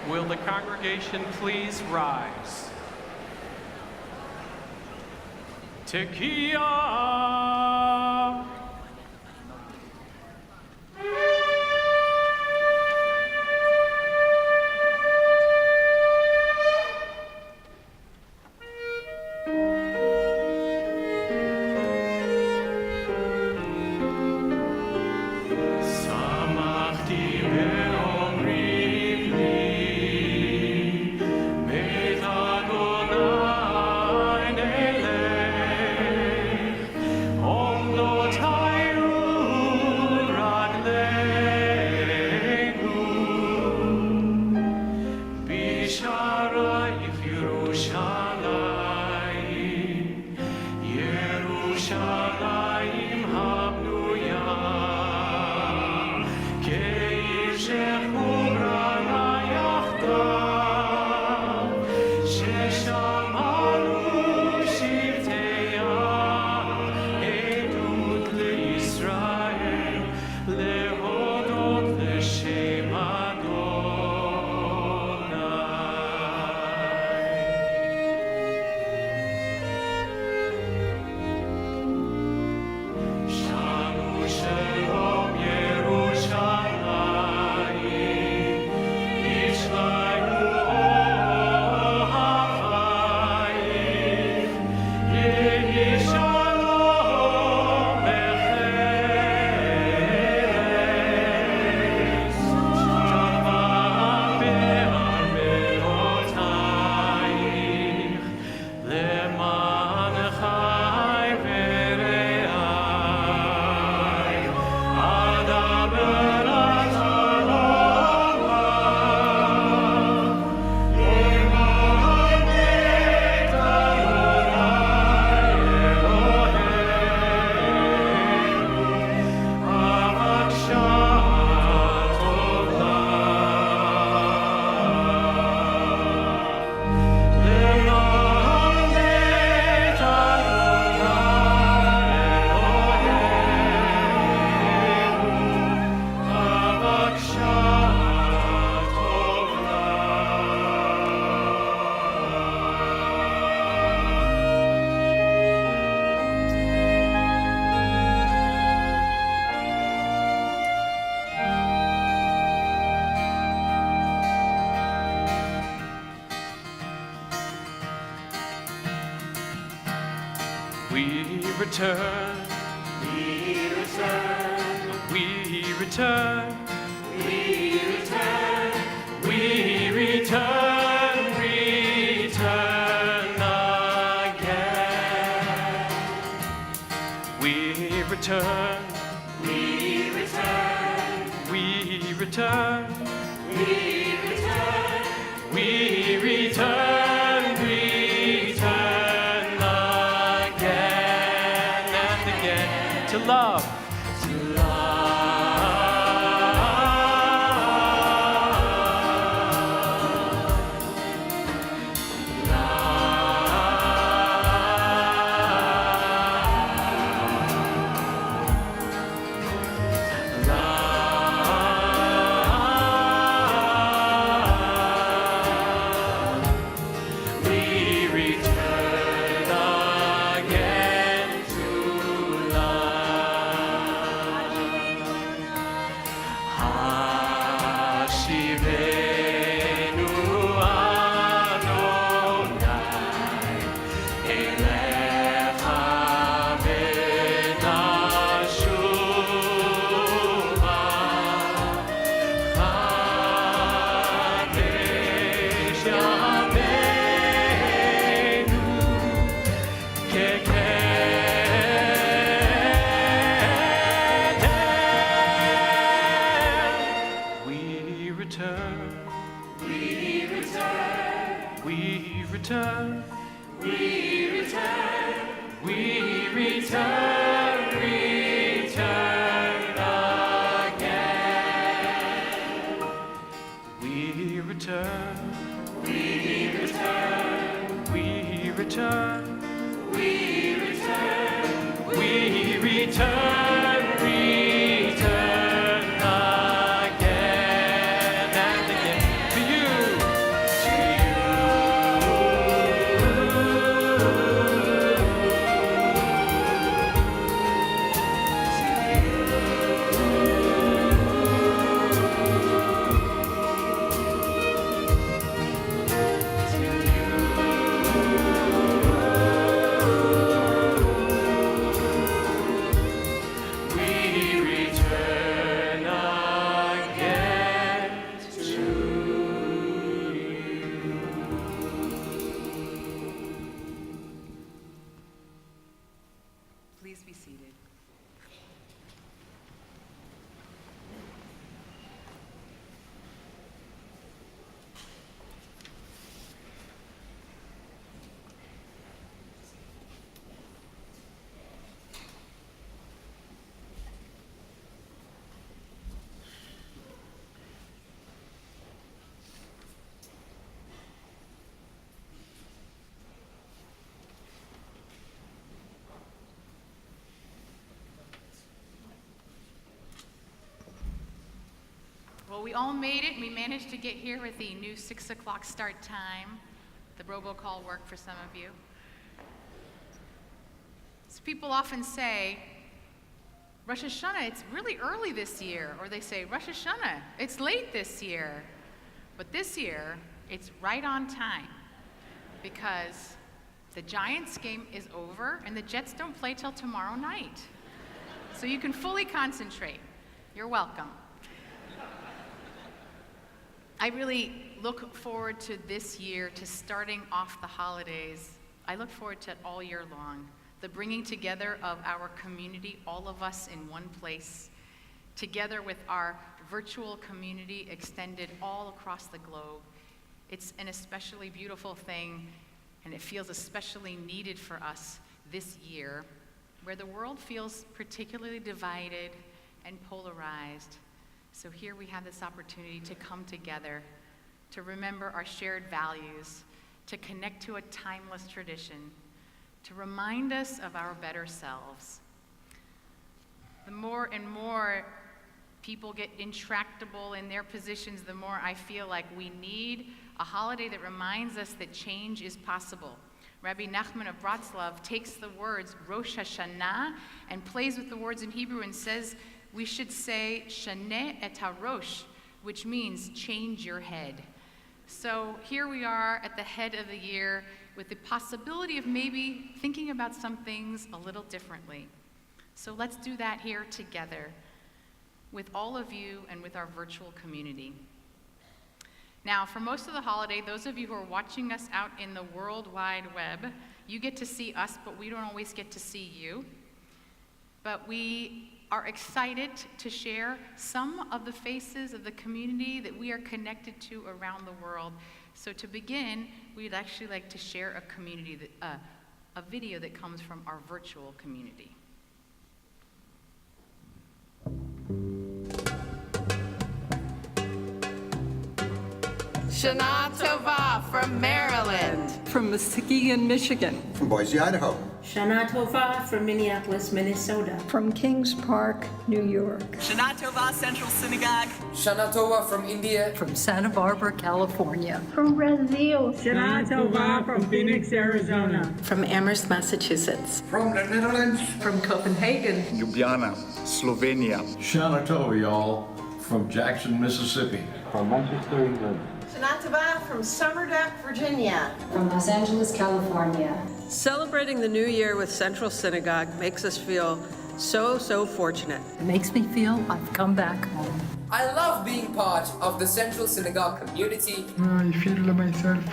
Will the congregation please rise? Tekiah! return. We return. We return. We return. We return. Return again. We return. We return. We return. We return. We return. Return again and again to love. To Well, we all made it. We managed to get here with the new 6 o'clock start time. The robocall worked for some of you. So people often say, Rosh Hashanah, it's really early this year. Or they say, Rosh Hashanah, it's late this year. But this year, it's right on time. Because the Giants game is over and the Jets don't play till tomorrow night. So you can fully concentrate. You're welcome. I really look forward to this year, to starting off the holidays. I look forward to it all year long. The bringing together of our community, all of us in one place, together with our virtual community extended all across the globe. It's an especially beautiful thing, and it feels especially needed for us this year, where the world feels particularly divided and polarized. So here we have this opportunity to come together, to remember our shared values, to connect to a timeless tradition, to remind us of our better selves. The more and more people get intractable in their positions, the more I feel like we need a holiday that reminds us that change is possible. Rabbi Nachman of Bratslav takes the words Rosh Hashanah and plays with the words in Hebrew and says we should say Shaneh et HaRosh, which means change your head. So here we are at the head of the year. with the possibility of maybe thinking about some things a little differently. So let's do that here together with all of you and with our virtual community. Now, for most of the holiday, those of you who are watching us out in the World Wide Web, you get to see us, but we don't always get to see you. But we are excited to share some of the faces of the community that we are connected to around the world. So to begin, we'd actually like to share a video that comes from our virtual community. Shana Tova from Maryland. From Muskegon, Michigan. From Boise, Idaho. Shana Tova from Minneapolis, Minnesota. From Kings Park, New York. Shana Tova, Central Synagogue. Shana Tova from India. From Santa Barbara, California. From Brazil. Shana Tova from Phoenix, Arizona. From Amherst, Massachusetts. From the Netherlands. From Copenhagen. Ljubljana, Slovenia. Shana Tova, y'all, from Jackson, Mississippi. From Manchester, England. Shana Tova from Summerduck, Virginia. From Los Angeles, California. Celebrating the New Year with Central Synagogue makes us feel so fortunate. It makes me feel I've come back home. I love being part of the Central Synagogue community. I feel myself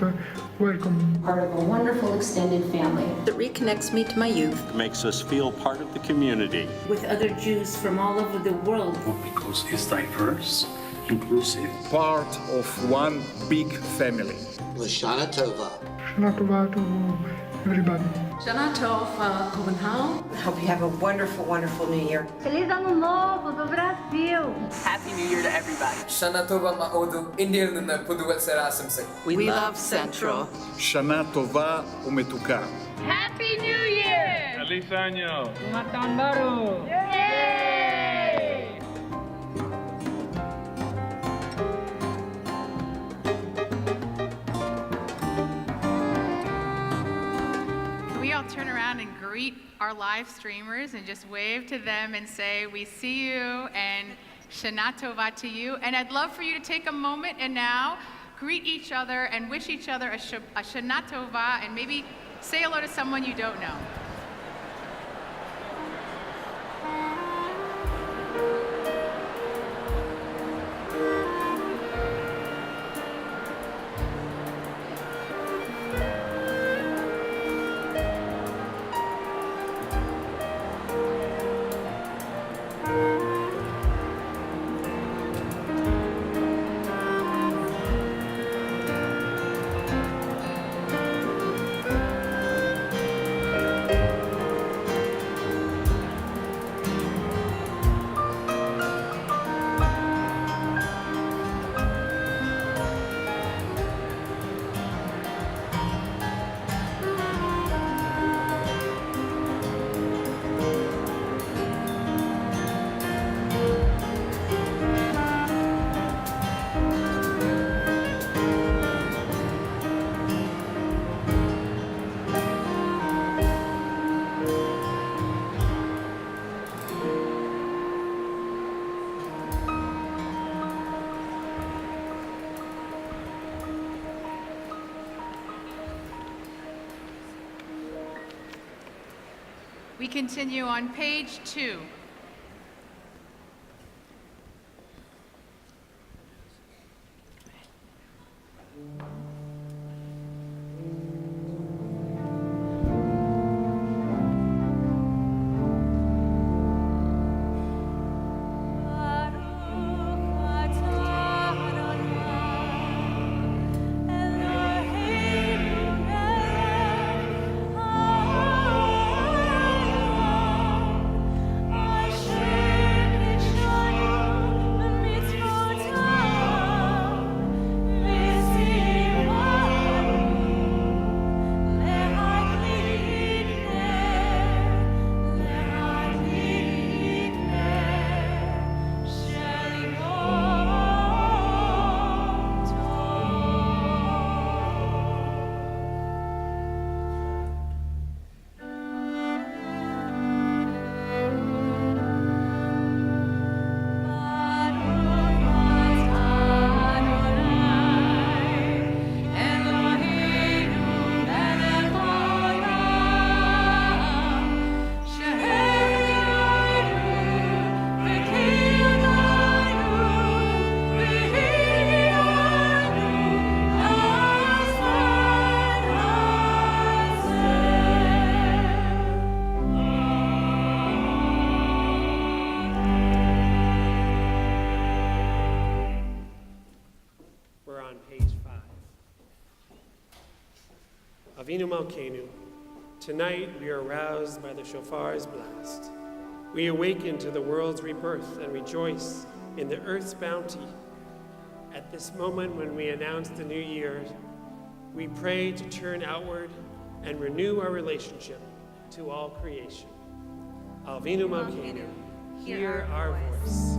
welcome. Part of a wonderful extended family. It reconnects me to my youth. It makes us feel part of the community. With other Jews from all over the world. Because it's diverse, inclusive. Part of one big family. Shana Tova. Shana Tova to everybody. Shana Tova, Copenhagen. I hope you have a wonderful New Year. Feliz Ano Novo do Brasil. Happy New Year to everybody. Shana Tova ma'odu Indian na puduwet serasimsek. We love Central. Shana Tova umetuka. Happy New Year! Feliz año! Yay! We all turn around and greet our live streamers and just wave to them and say, we see you and Shana Tova to you. And I'd love for you to take a moment and now greet each other and wish each other a Shana Tova and maybe say hello to someone you don't know. We continue on page 2. Oh Avinu Malkeinu, tonight we are roused by the shofar's blast. We awaken to the world's rebirth and rejoice in the earth's bounty. At this moment when we announce the new year, we pray to turn outward and renew our relationship to all creation. Avinu Malkeinu, hear our voice.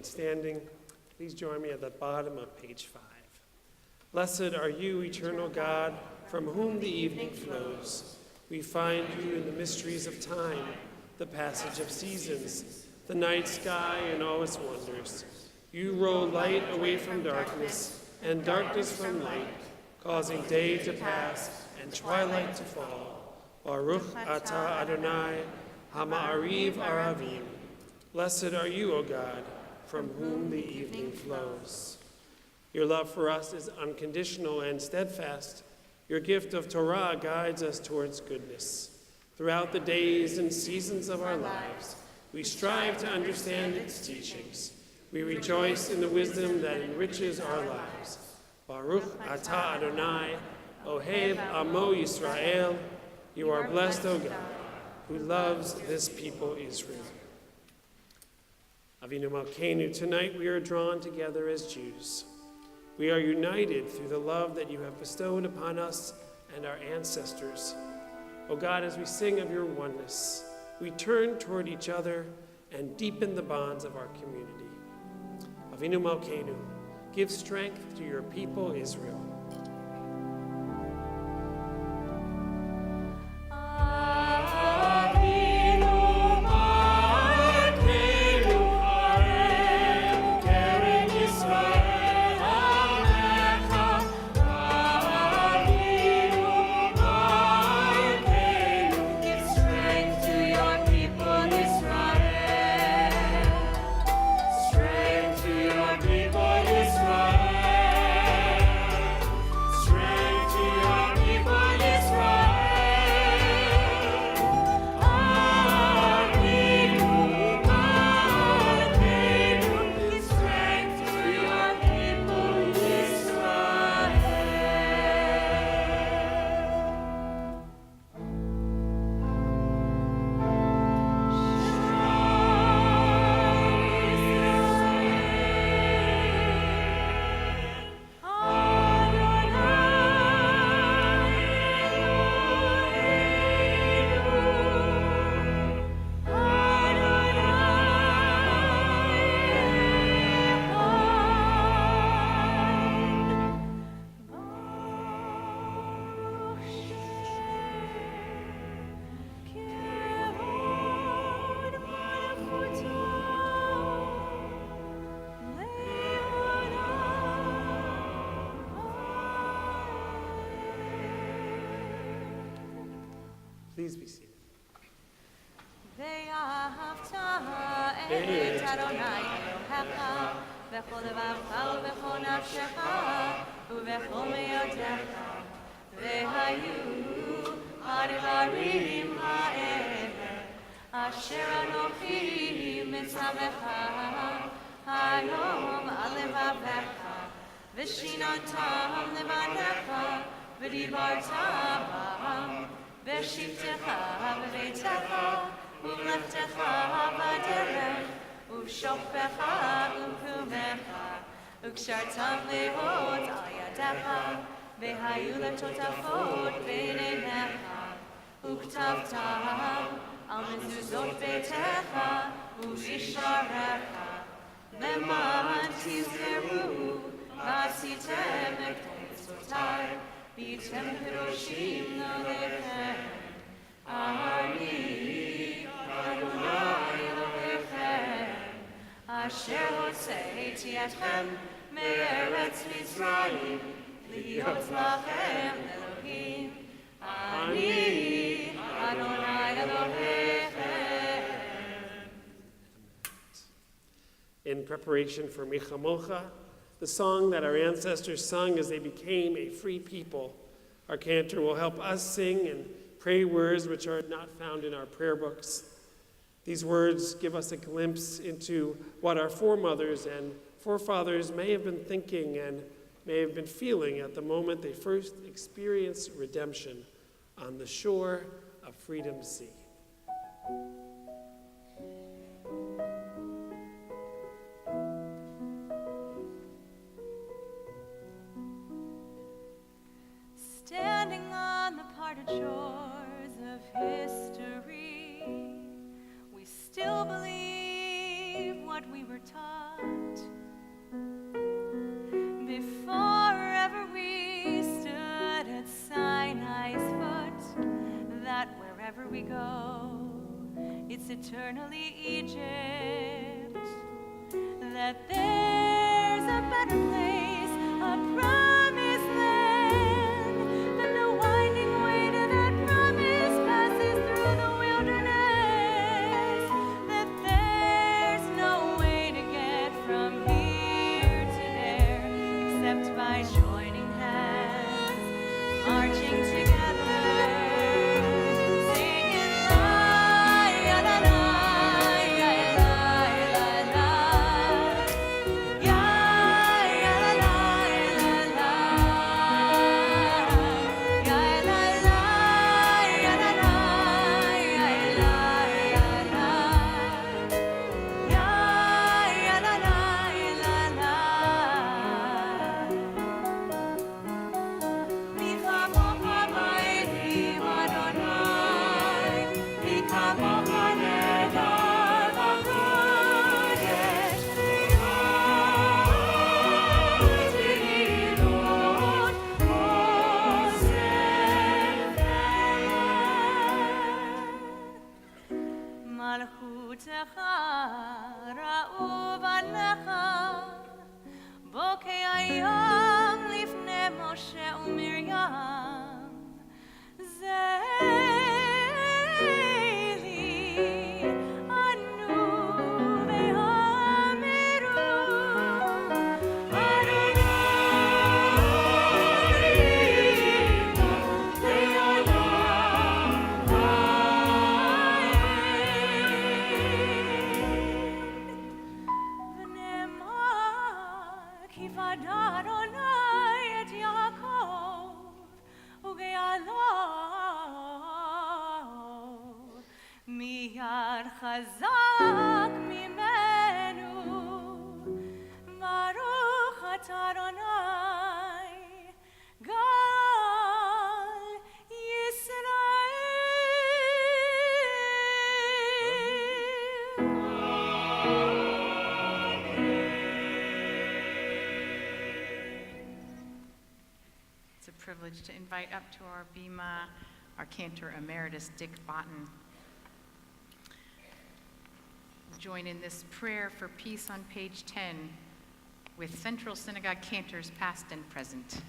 Standing, please join me at the bottom of page 5. Blessed are you, eternal God, from whom the evening flows. We find you in the mysteries of time, the passage of seasons, the night sky and all its wonders. You roll light away from darkness and darkness from light, causing day to pass and twilight to fall. Baruch atah Adonai, Hama'ariv Aravim. Blessed are you, O God, from whom the evening flows. Your love for us is unconditional and steadfast. Your gift of Torah guides us towards goodness. Throughout the days and seasons of our lives, we strive to understand its teachings. We rejoice in the wisdom that enriches our lives. Baruch atah Adonai, Ohev Amo Yisrael. You are blessed, O God, who loves this people Israel. Avinu Malkeinu, tonight we are drawn together as Jews. We are united through the love that you have bestowed upon us and our ancestors. O God, as we sing of your oneness, we turn toward each other and deepen the bonds of our community. Avinu Malkeinu, give strength to your people Israel. Please be seated. ואהבת את אדוני אלוהיך בכל לבבך ובכל נפשך ובכל מאודך והיו הדברים האלה אשר אנוכי מצווך היום על לבבך ושיננתם לבניך ודיברת בם בשבתך בביתך ובלכתך בדרך ובשוכבך ובקומך וקשרתם לאות על ידיך והיו לטוטפות בין עיניך וכתבתם על מזוזות ביתך ובשעריך למען תזכרו ועשיתם את כל מצוותיי והייתם קדושים לעולמכם אני אדוני אלוהיכם אשר הוצאתי אתכם מארץ מצרים להיות לכם אלוהים אני אדוני אלוהיכם. In preparation for Michamocha, the song that our ancestors sung as they became a free people, our cantor will help us sing and pray words which are not found in our prayer books. These words give us a glimpse into what our foremothers and forefathers may have been thinking and may have been feeling at the moment they first experienced redemption on the shore of Freedom's Sea. Standing on the parted shores of history, we still believe what we were taught. Before ever we stood at Sinai's foot, that wherever we go, it's eternally Egypt. That there's a better place, a promised land, and the winding way to that promise passes through the wilderness. That there's no way to get from here to there except by joining hands, marching together, singing la ya la la ya la la la ya ya la la la la ya la la ya la la ya la ya la ya la la la. Mi chamocha ba'elim Adonai, mi chamocha nedar b'kodesh, tehilot osefet. Malchutecha ra'u banecha, bokei hayam lifnei Moshe uMiriam. Zeili anu ve'amiru ונאמר כי ודע אדוני את יעקב וגאלו מיד חזק ממנו ברוך אתה אדוני גל It's a privilege to invite up to our bima our cantor emeritus, Dick Botten. Join in this prayer for peace on page 10 with Central Synagogue cantors past and present.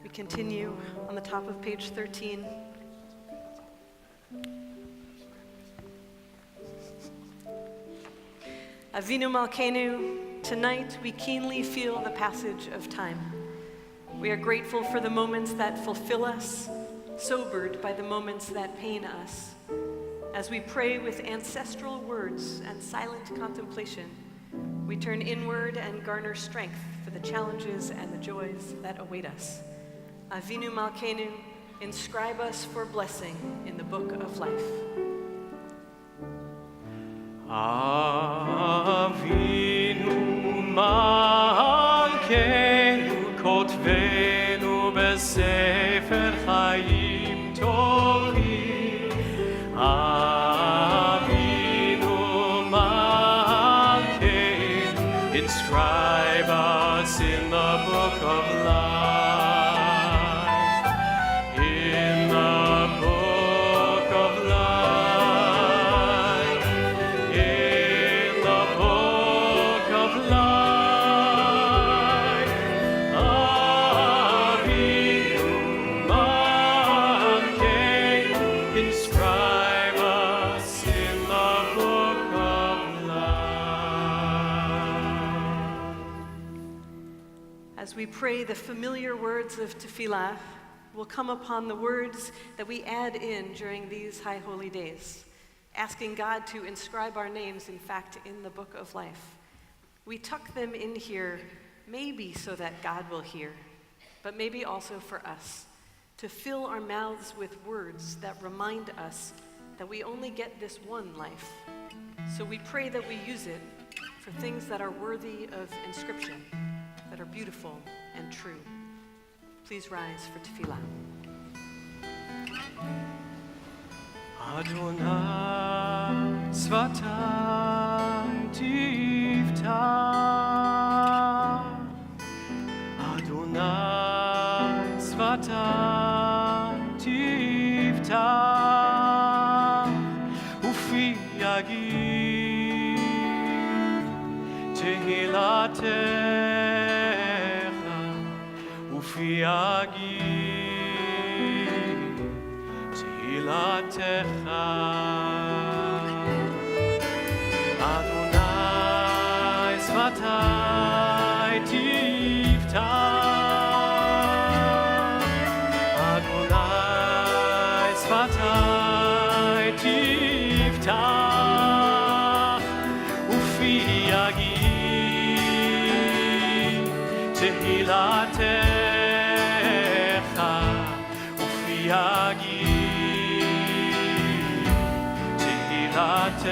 We continue on the top of page 13. Avinu Malkeinu, tonight we keenly feel the passage of time. We are grateful for the moments that fulfill us, sobered by the moments that pain us. As we pray with ancestral words and silent contemplation, we turn inward and garner strength for the challenges and the joys that await us. Avinu Malkeinu, inscribe us for blessing in the book of life. Avinu Malkeinu, kotvenu besefer chaim tovim. Avinu Malkeinu, inscribe us in the book of life. In the book of life. In the book of life. Avinu Malkeinu, inscribe us in the book of life. As we pray the familiar words of tefillah, we'll come upon the words that we add in during these high holy days, asking God to inscribe our names, in fact, in the book of life. We tuck them in here, maybe so that God will hear, but maybe also for us, to fill our mouths with words that remind us that we only get this one life. So we pray that we use it for things that are worthy of inscription, that are beautiful and true. Please rise for tefillah. Adonai Tzvatai Tivta. Adonai Tzvatai Tivta. Ufi Yagi ופי יגיד תהילתך. אדוני שפתי תפתח, אדוני שפתי תפתח, ופי יגיד תהילתך, ופי יגיד תהילתך.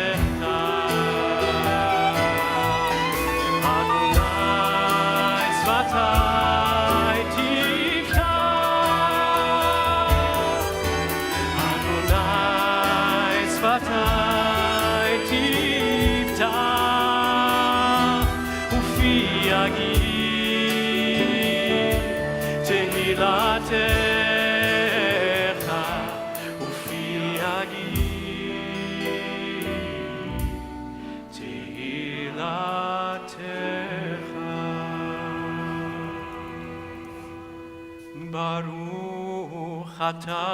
אתה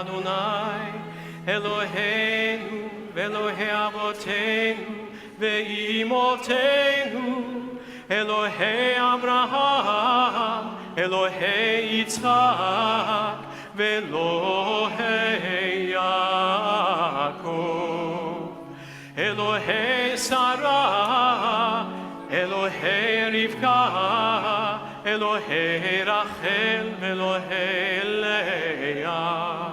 אדוני אלוהינו ואלוהי אבותינו ואימותינו, אלוהי אברהם, אלוהי יצחק ואלוהי יעקב, אלוהי שרה, אלוהי רבקה, אלוהי רחל ואלוהי לאה.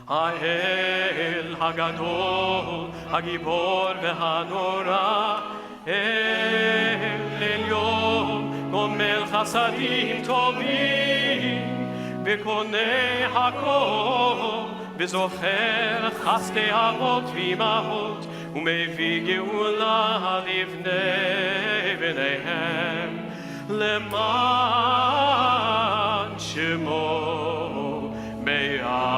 האל הגדול, הגיבור והנורא, אל עליון, גומל חסדים טובים, וקונה הכל, וזוכר חסדי אבות ואימהות, ומביא גאולה לבני בניהם, למען שמו באהבה.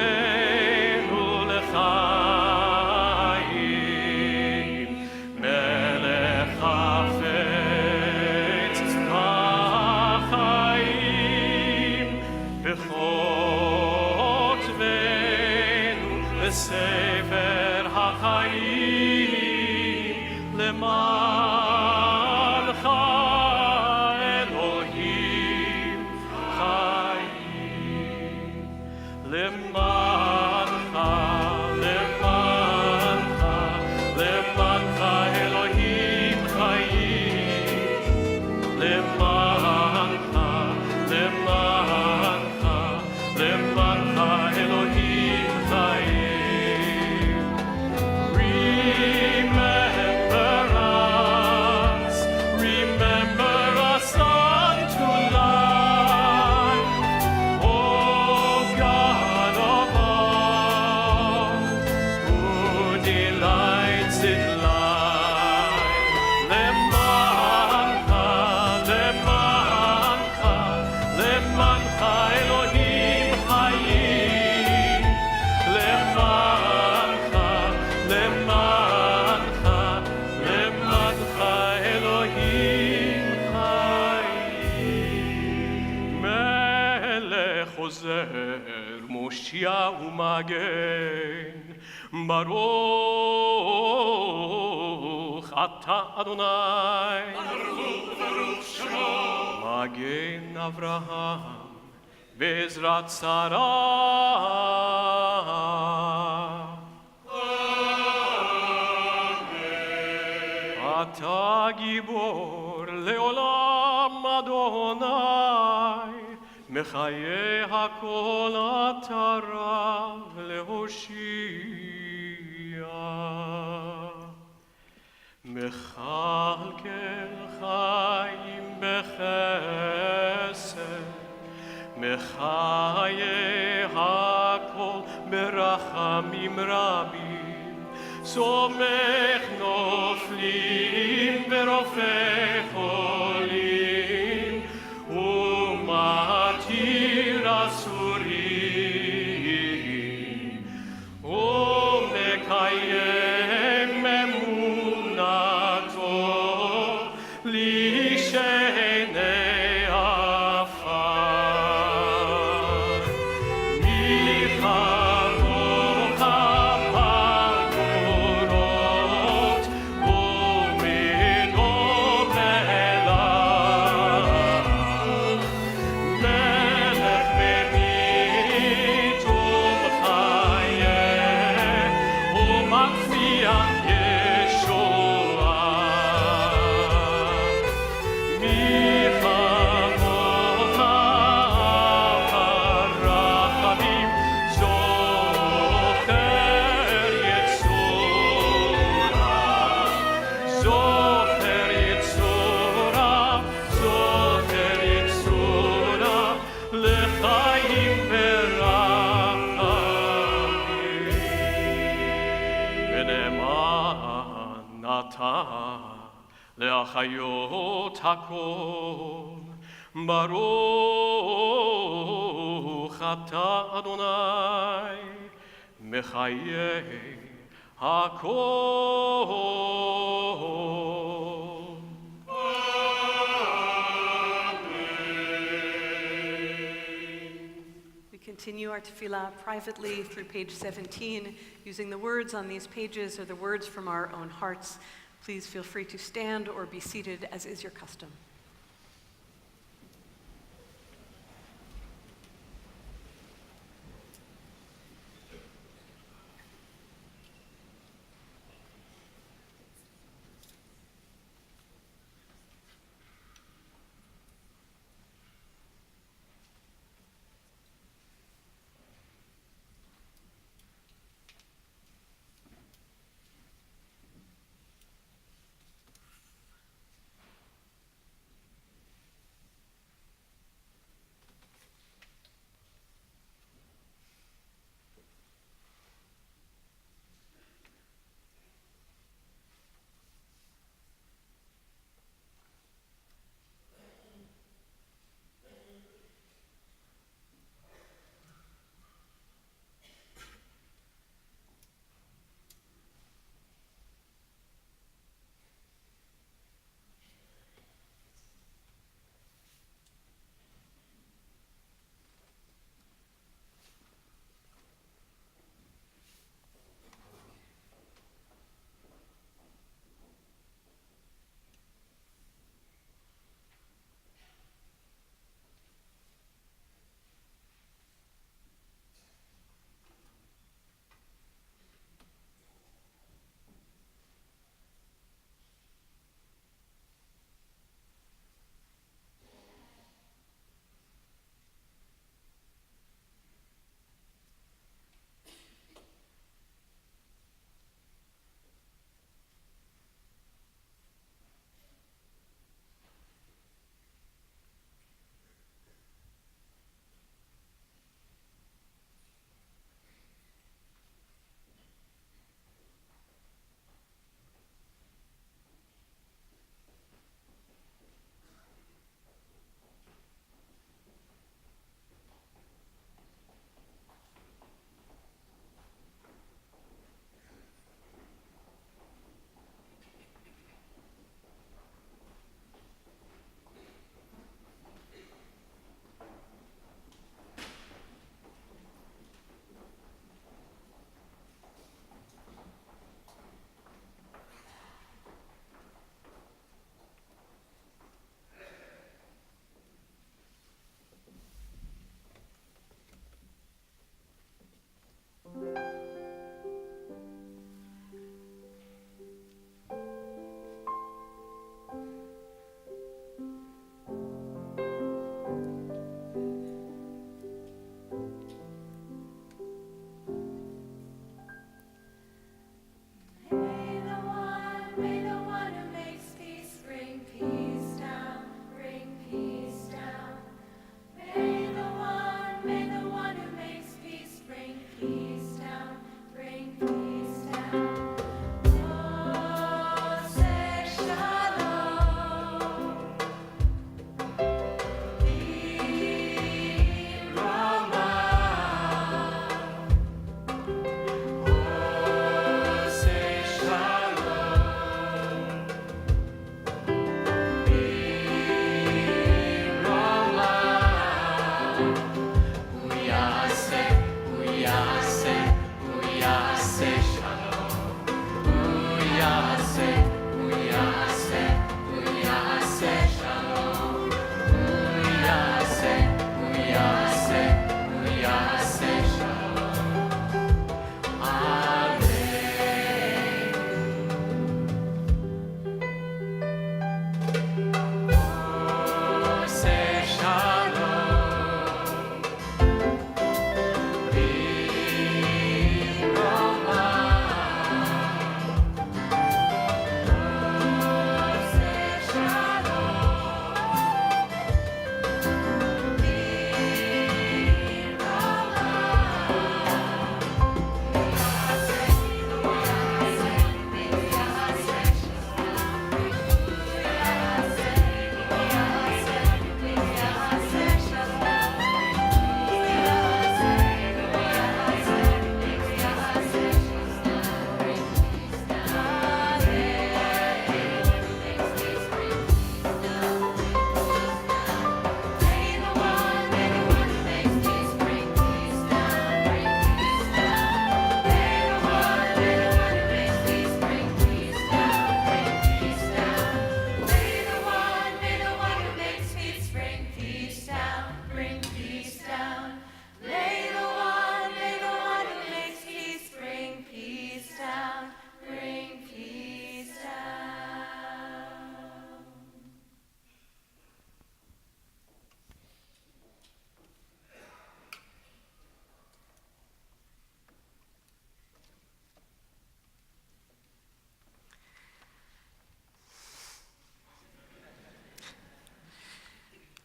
זוכרנו לחיים, מלך חפץ בחיים, וכותבנו בספר החיים, למענך אלוהים חיים, למענך, למענך, למענך אלוהים חיים, למענך, למענך, למענך אלוהים חיים. מושיע ומגן, ברוך אתה אדוני, ברוך שמו, מגן אברהם בעזרת שרה. אתה גיבור לעולם אדוני, מחיי הכל אתה רב להושיע, מכלכל חיים בחסד, מחיי הכל ברחמים רבים, סומך נופלים ורופא חולים, ומתיר אסורים להחיות הכל. ברוך אתה אדוני מחיי הכל. We continue our tefillah privately through page 17, using the words on these pages or the words from our own hearts. Please feel free to stand or be seated, as is your custom.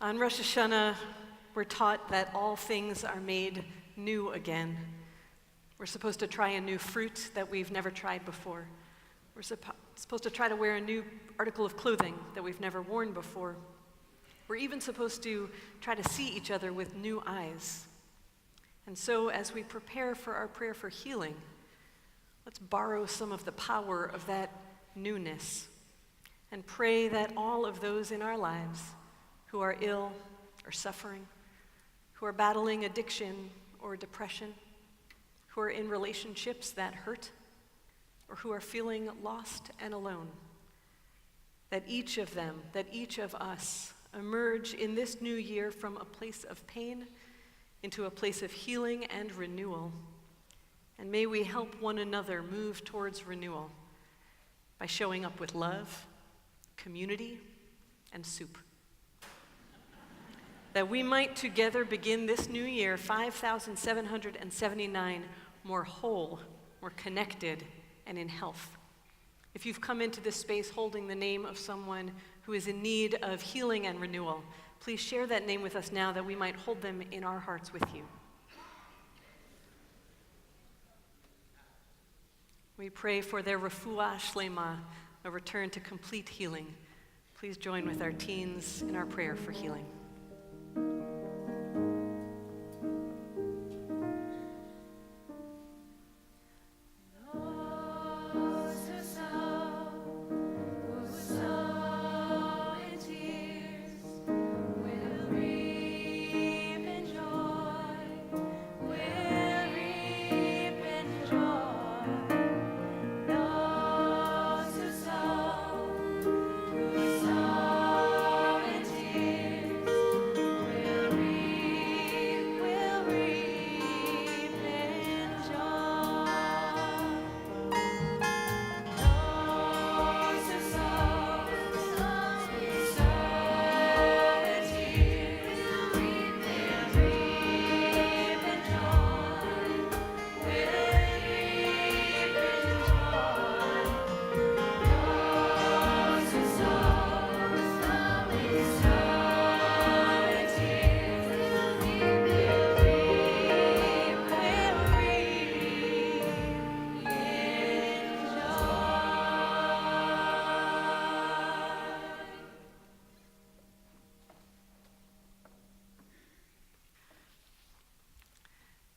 On Rosh Hashanah, we're taught that all things are made new again. We're supposed to try a new fruit that we've never tried before. We're supposed to try to wear a new article of clothing that we've never worn before. We're even supposed to try to see each other with new eyes. And so, as we prepare for our prayer for healing, let's borrow some of the power of that newness and pray that all of those in our lives who are ill or suffering, who are battling addiction or depression, who are in relationships that hurt, or who are feeling lost and alone, that each of them, that each of us emerge in this new year from a place of pain into a place of healing and renewal. And may we help one another move towards renewal by showing up with love, community, and soup. That we might together begin this new year 5,779 more whole, more connected, and in health. If you've come into this space holding the name of someone who is in need of healing and renewal, please share that name with us now that we might hold them in our hearts with you. We pray for their refuah shlema, a return to complete healing. Please join with our teens in our prayer for healing.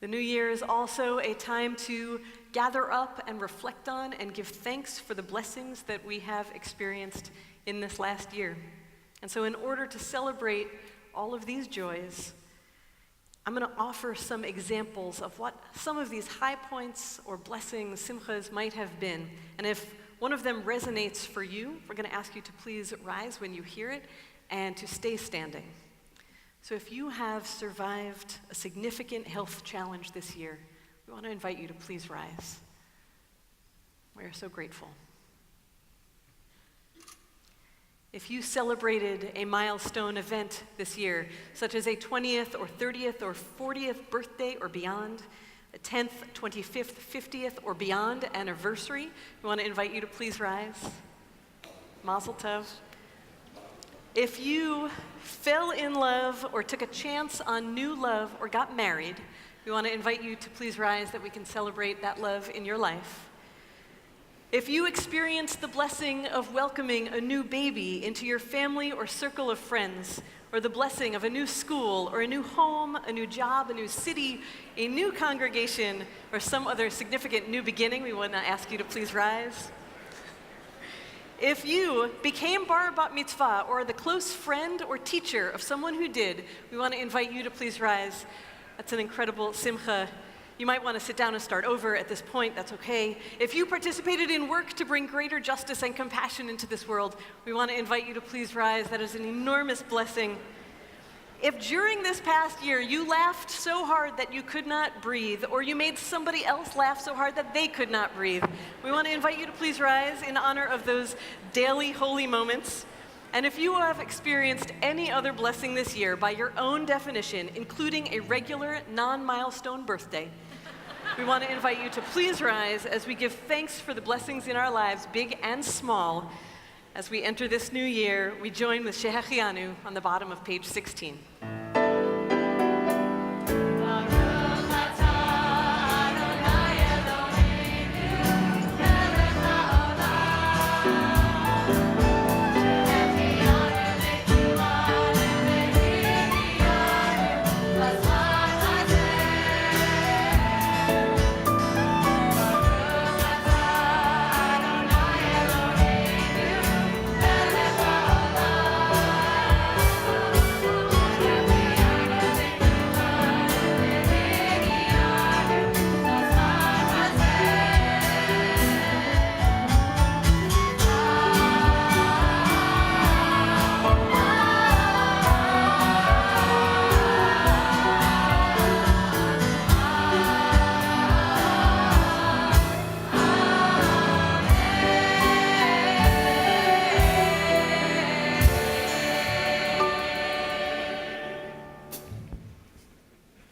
The new year is also a time to gather up and reflect on and give thanks for the blessings that we have experienced in this last year. And so in order to celebrate all of these joys, I'm going to offer some examples of what some of these high points or blessings, simchas, might have been. And if one of them resonates for you, we're going to ask you to please rise when you hear it and to stay standing. So if you have survived a significant health challenge this year, we want to invite you to please rise. We are so grateful. If you celebrated a milestone event this year, such as a 20th or 30th or 40th birthday or beyond, a 10th, 25th, 50th or beyond anniversary, we want to invite you to please rise. Mazel tov. If you fell in love or took a chance on new love or got married, we want to invite you to please rise that we can celebrate that love in your life. If you experienced the blessing of welcoming a new baby into your family or circle of friends, or the blessing of a new school or a new home, a new job, a new city, a new congregation, or some other significant new beginning, we want to ask you to please rise. If you became bar bat mitzvah or the close friend or teacher of someone who did, we want to invite you to please rise. That's an incredible simcha. You might want to sit down and start over at this point. That's okay. If you participated in work to bring greater justice and compassion into this world, we want to invite you to please rise. That is an enormous blessing. If during this past year you laughed so hard that you could not breathe, or you made somebody else laugh so hard that they could not breathe, we want to invite you to please rise in honor of those daily holy moments. And if you have experienced any other blessing this year by your own definition, including a regular non-milestone birthday, we want to invite you to please rise as we give thanks for the blessings in our lives, big and small, As we enter this new year, we join with Shehechianu on the bottom of page 16.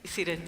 Seated.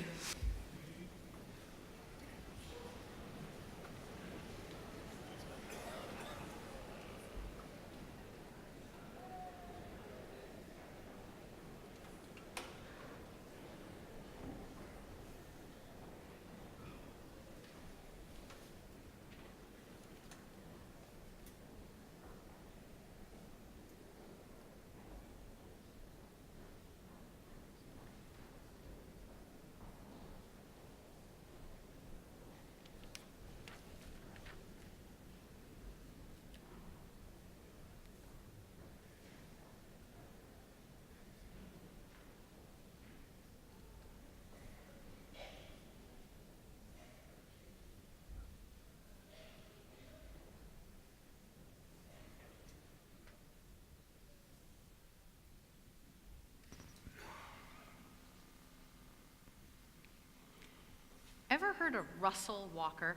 Ever heard of Russell Walker?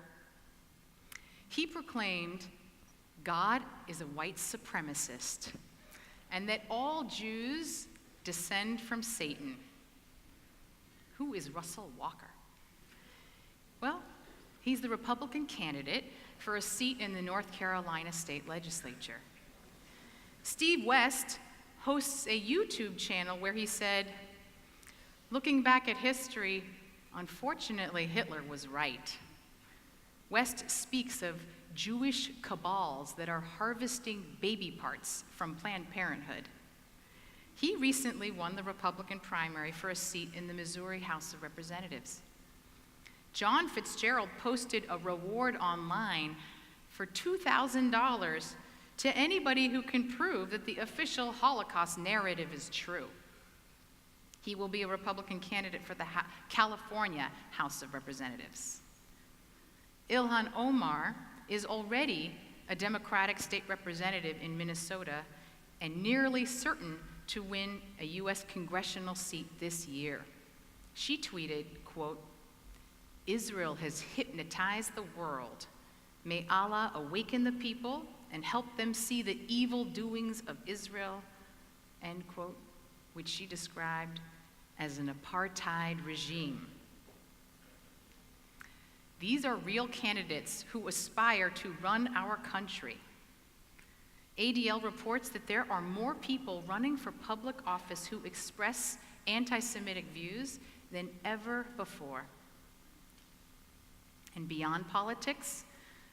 He proclaimed God is a white supremacist and that all Jews descend from Satan. Who is Russell Walker? Well, he's the Republican candidate for a seat in the North Carolina State Legislature. Steve West hosts a YouTube channel where he said, "Looking back at history, unfortunately, Hitler was right." West speaks of Jewish cabals that are harvesting baby parts from Planned Parenthood. He recently won the Republican primary for a seat in the Missouri House of Representatives. John Fitzgerald posted a reward online for $2,000 to anybody who can prove that the official Holocaust narrative is true. He will be a Republican candidate for the California House of Representatives. Ilhan Omar is already a Democratic state representative in Minnesota and nearly certain to win a U.S. congressional seat this year. She tweeted, quote, "Israel has hypnotized the world. May Allah awaken the people and help them see the evil doings of Israel," end quote, which she described as an apartheid regime. These are real candidates who aspire to run our country. ADL reports that there are more people running for public office who express anti-Semitic views than ever before. And beyond politics,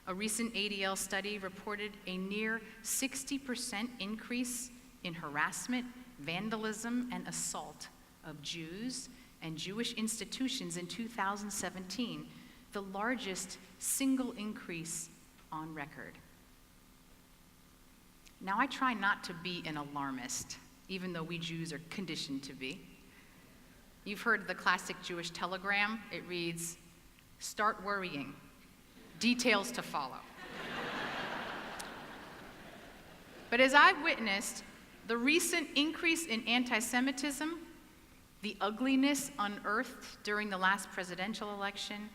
a recent ADL study reported a near 60% increase in harassment, vandalism, and assault of Jews and Jewish institutions in 2017, the largest single increase on record. Now, I try not to be an alarmist, even though we Jews are conditioned to be. You've heard the classic Jewish telegram. It reads, "Start worrying, details to follow." But as I've witnessed, the recent increase in anti-Semitism, the ugliness unearthed during the last presidential election,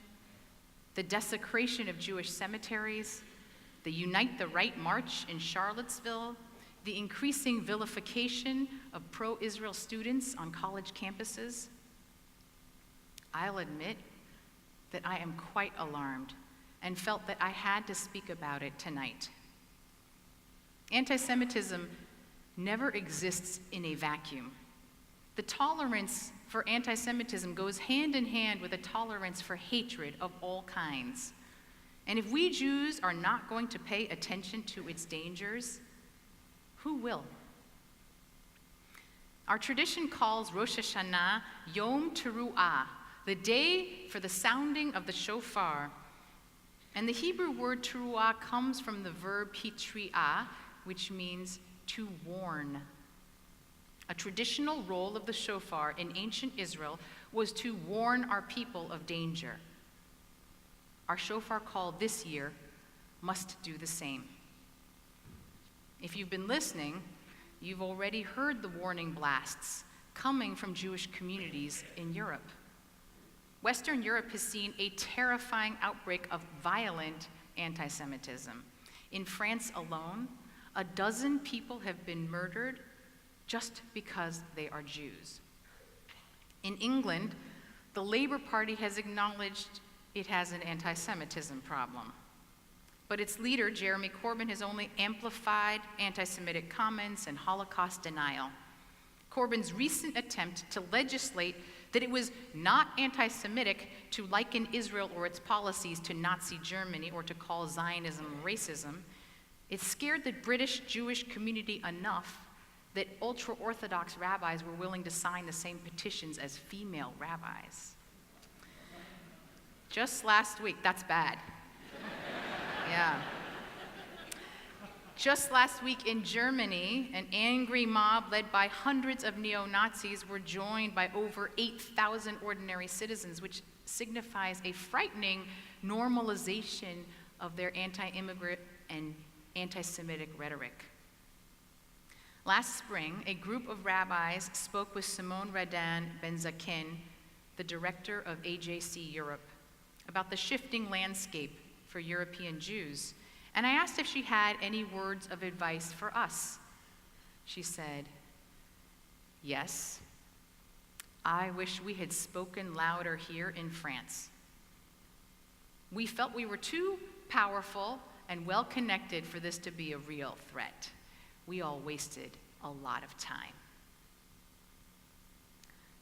the desecration of Jewish cemeteries, the Unite the Right March in Charlottesville, the increasing vilification of pro-Israel students on college campuses, I'll admit that I am quite alarmed and felt that I had to speak about it tonight. Anti-Semitism never exists in a vacuum. The tolerance for anti-Semitism goes hand in hand with a tolerance for hatred of all kinds. And if we Jews are not going to pay attention to its dangers, who will? Our tradition calls Rosh Hashanah Yom Teruah, the day for the sounding of the shofar. And the Hebrew word teruah comes from the verb hitriah, which means to warn. A traditional role of the shofar in ancient Israel was to warn our people of danger. Our shofar call this year must do the same. If you've been listening, you've already heard the warning blasts coming from Jewish communities in Europe. Western Europe has seen a terrifying outbreak of violent anti-Semitism. In France alone, 12 people have been murdered just because they are Jews. In England, the Labour Party has acknowledged it has an anti-Semitism problem. But its leader, Jeremy Corbyn, has only amplified anti-Semitic comments and Holocaust denial. Corbyn's recent attempt to legislate that it was not anti-Semitic to liken Israel or its policies to Nazi Germany or to call Zionism racism, it scared the British Jewish community enough that ultra-Orthodox rabbis were willing to sign the same petitions as female rabbis. Just last week, that's bad. Yeah. Just last week in Germany, an angry mob led by hundreds of neo-Nazis were joined by over 8,000 ordinary citizens, which signifies a frightening normalization of their anti-immigrant and anti-Semitic rhetoric. Last spring, a group of rabbis spoke with Simone Radin Ben-Zaken, the director of AJC Europe, about the shifting landscape for European Jews, and I asked if she had any words of advice for us. She said, "Yes, I wish we had spoken louder here in France. We felt we were too powerful and well-connected for this to be a real threat. We all wasted a lot of time."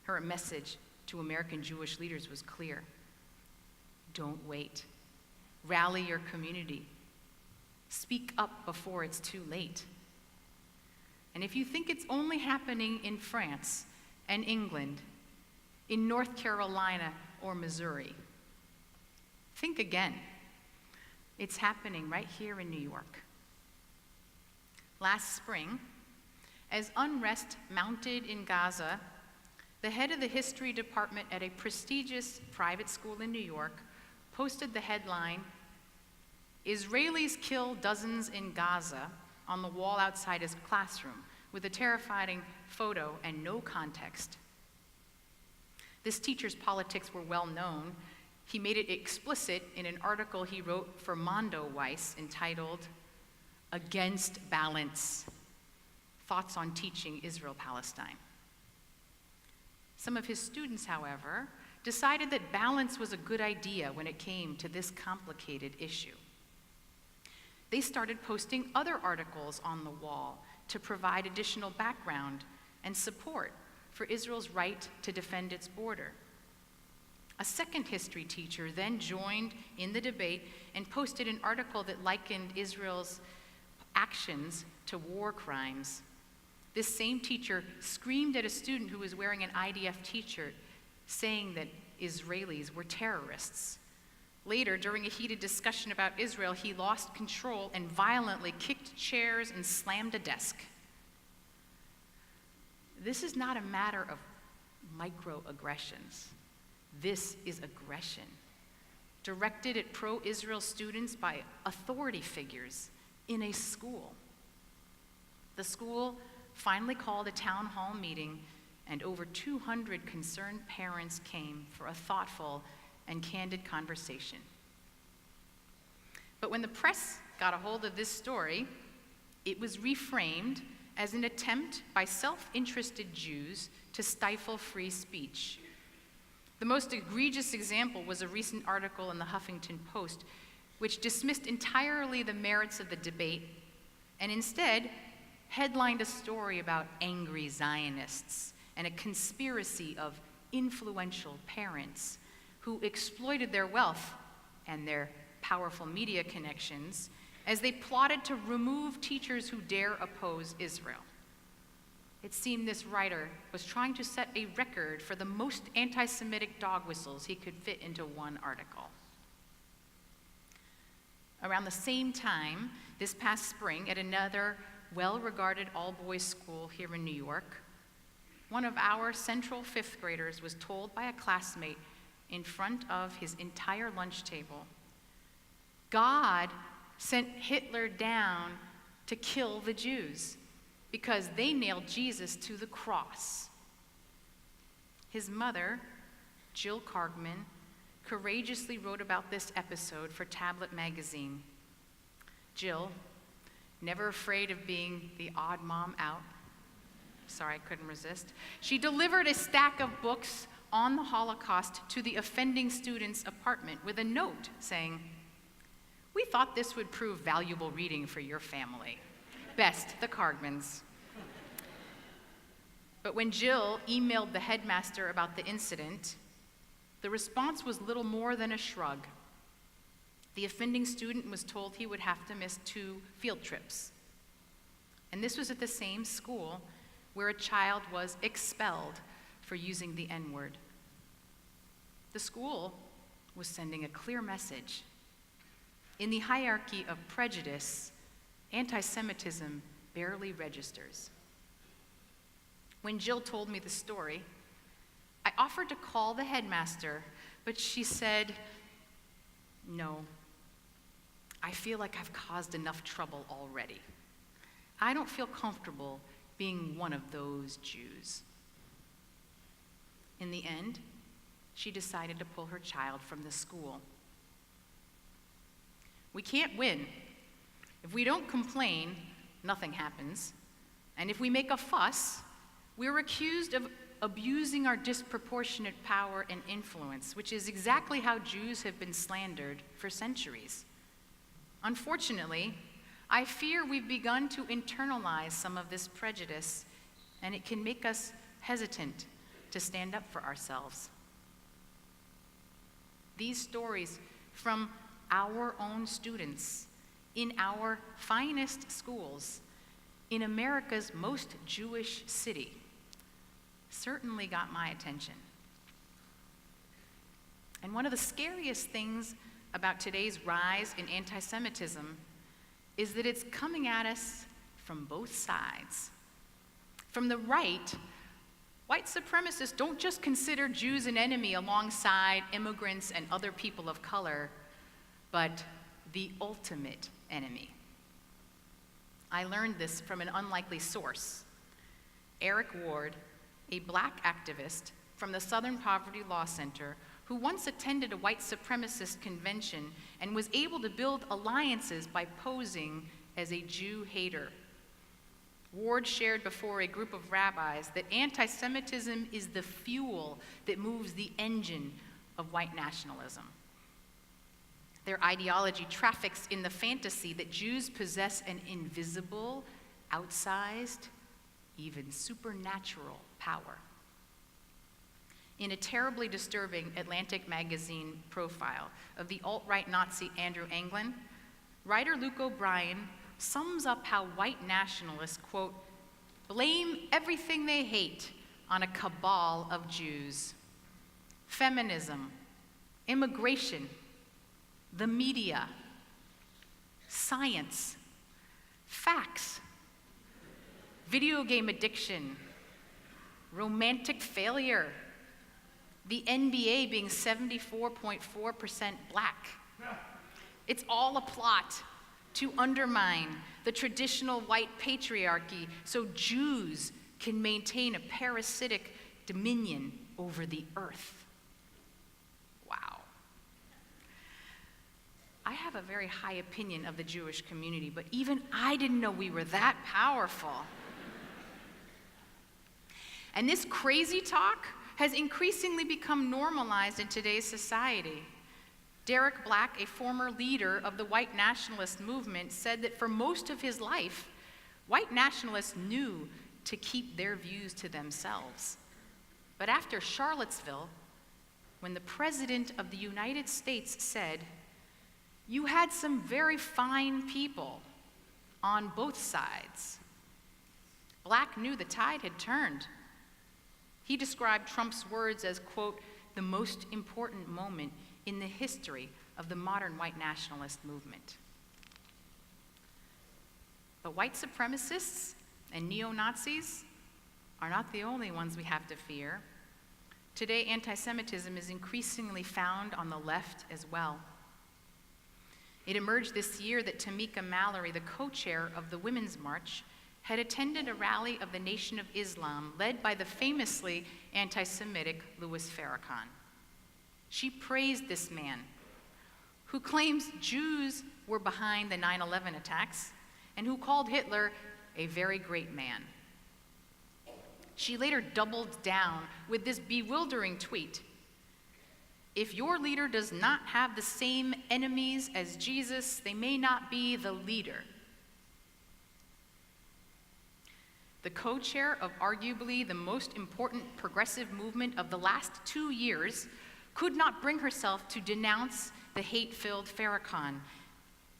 Her message to American Jewish leaders was clear. Don't wait. Rally your community. Speak up before it's too late. And if you think it's only happening in France and England, in North Carolina or Missouri, think again. It's happening right here in New York. Last spring, as unrest mounted in Gaza, the head of the history department at a prestigious private school in New York posted the headline, "Israelis kill dozens in Gaza," on the wall outside his classroom, with a terrifying photo and no context. This teacher's politics were well known. He made it explicit in an article he wrote for Mondo Weiss entitled, "Against Balance: Thoughts on Teaching Israel-Palestine." Some of his students, however, decided that balance was a good idea when it came to this complicated issue. They started posting other articles on the wall to provide additional background and support for Israel's right to defend its border. A second history teacher then joined in the debate and posted an article that likened Israel's actions to war crimes. This same teacher screamed at a student who was wearing an IDF t-shirt, saying that Israelis were terrorists. Later, during a heated discussion about Israel, he lost control and violently kicked chairs and slammed a desk. This is not a matter of microaggressions. This is aggression, directed at pro-Israel students by authority figures in a school. The school finally called a town hall meeting, and over 200 concerned parents came for a thoughtful and candid conversation. But when the press got a hold of this story, it was reframed as an attempt by self-interested Jews to stifle free speech. The most egregious example was a recent article in the Huffington Post, which dismissed entirely the merits of the debate and instead headlined a story about angry Zionists and a conspiracy of influential parents who exploited their wealth and their powerful media connections as they plotted to remove teachers who dare oppose Israel. It seemed this writer was trying to set a record for the most anti-Semitic dog whistles he could fit into one article. Around the same time, this past spring, at another well-regarded all-boys school here in New York, one of our Central fifth graders was told by a classmate in front of his entire lunch table, God sent Hitler down to kill the Jews because they nailed Jesus to the cross. His mother, Jill Kargman, courageously wrote about this episode for Tablet magazine. Jill, never afraid of being the odd mom out, sorry, I couldn't resist, she delivered a stack of books on the Holocaust to the offending student's apartment with a note saying, "We thought this would prove valuable reading for your family. Best, the Kargmans." But when Jill emailed the headmaster about the incident, the response was little more than a shrug. The offending student was told he would have to miss 2 field trips. And this was at the same school where a child was expelled for using the N-word. The school was sending a clear message. In the hierarchy of prejudice, anti-Semitism barely registers. When Jill told me the story, I offered to call the headmaster, but she said, "No, I feel like I've caused enough trouble already. I don't feel comfortable being one of those Jews." In the end, she decided to pull her child from the school. We can't win. If we don't complain, nothing happens. And if we make a fuss, we're accused of abusing our disproportionate power and influence, which is exactly how Jews have been slandered for centuries. Unfortunately, I fear we've begun to internalize some of this prejudice, and it can make us hesitant to stand up for ourselves. These stories from our own students in our finest schools in America's most Jewish city certainly got my attention. And one of the scariest things about today's rise in anti-Semitism is that it's coming at us from both sides. From the right, white supremacists don't just consider Jews an enemy alongside immigrants and other people of color, but the ultimate enemy. I learned this from an unlikely source. Eric Ward, a black activist from the Southern Poverty Law Center, who once attended a white supremacist convention and was able to build alliances by posing as a Jew hater. Ward shared before a group of rabbis that anti-Semitism is the fuel that moves the engine of white nationalism. Their ideology traffics in the fantasy that Jews possess an invisible, outsized, even supernatural power. In a terribly disturbing Atlantic magazine profile of the alt-right Nazi Andrew Anglin, writer Luke O'Brien sums up how white nationalists, quote, blame everything they hate on a cabal of Jews. Feminism, immigration, the media, science, facts, video game addiction, romantic failure, the NBA being 74.4% black. It's all a plot to undermine the traditional white patriarchy so Jews can maintain a parasitic dominion over the earth. Wow. I have a very high opinion of the Jewish community, but even I didn't know we were that powerful. And this crazy talk has increasingly become normalized in today's society. Derek Black, a former leader of the white nationalist movement, said that for most of his life, white nationalists knew to keep their views to themselves. But after Charlottesville, when the President of the United States said, "You had some very fine people on both sides," Black knew the tide had turned. He described Trump's words as, quote, "the most important moment in the history of the modern white nationalist movement." But white supremacists and neo-Nazis are not the only ones we have to fear. Today, anti-Semitism is increasingly found on the left as well. It emerged this year that Tamika Mallory, the co-chair of the Women's March, had attended a rally of the Nation of Islam led by the famously anti-Semitic Louis Farrakhan. She praised this man, who claims Jews were behind the 9/11 attacks and who called Hitler a very great man. She later doubled down with this bewildering tweet: "If your leader does not have the same enemies as Jesus, they may not be the leader." The co-chair of arguably the most important progressive movement of the last 2 years could not bring herself to denounce the hate-filled Farrakhan,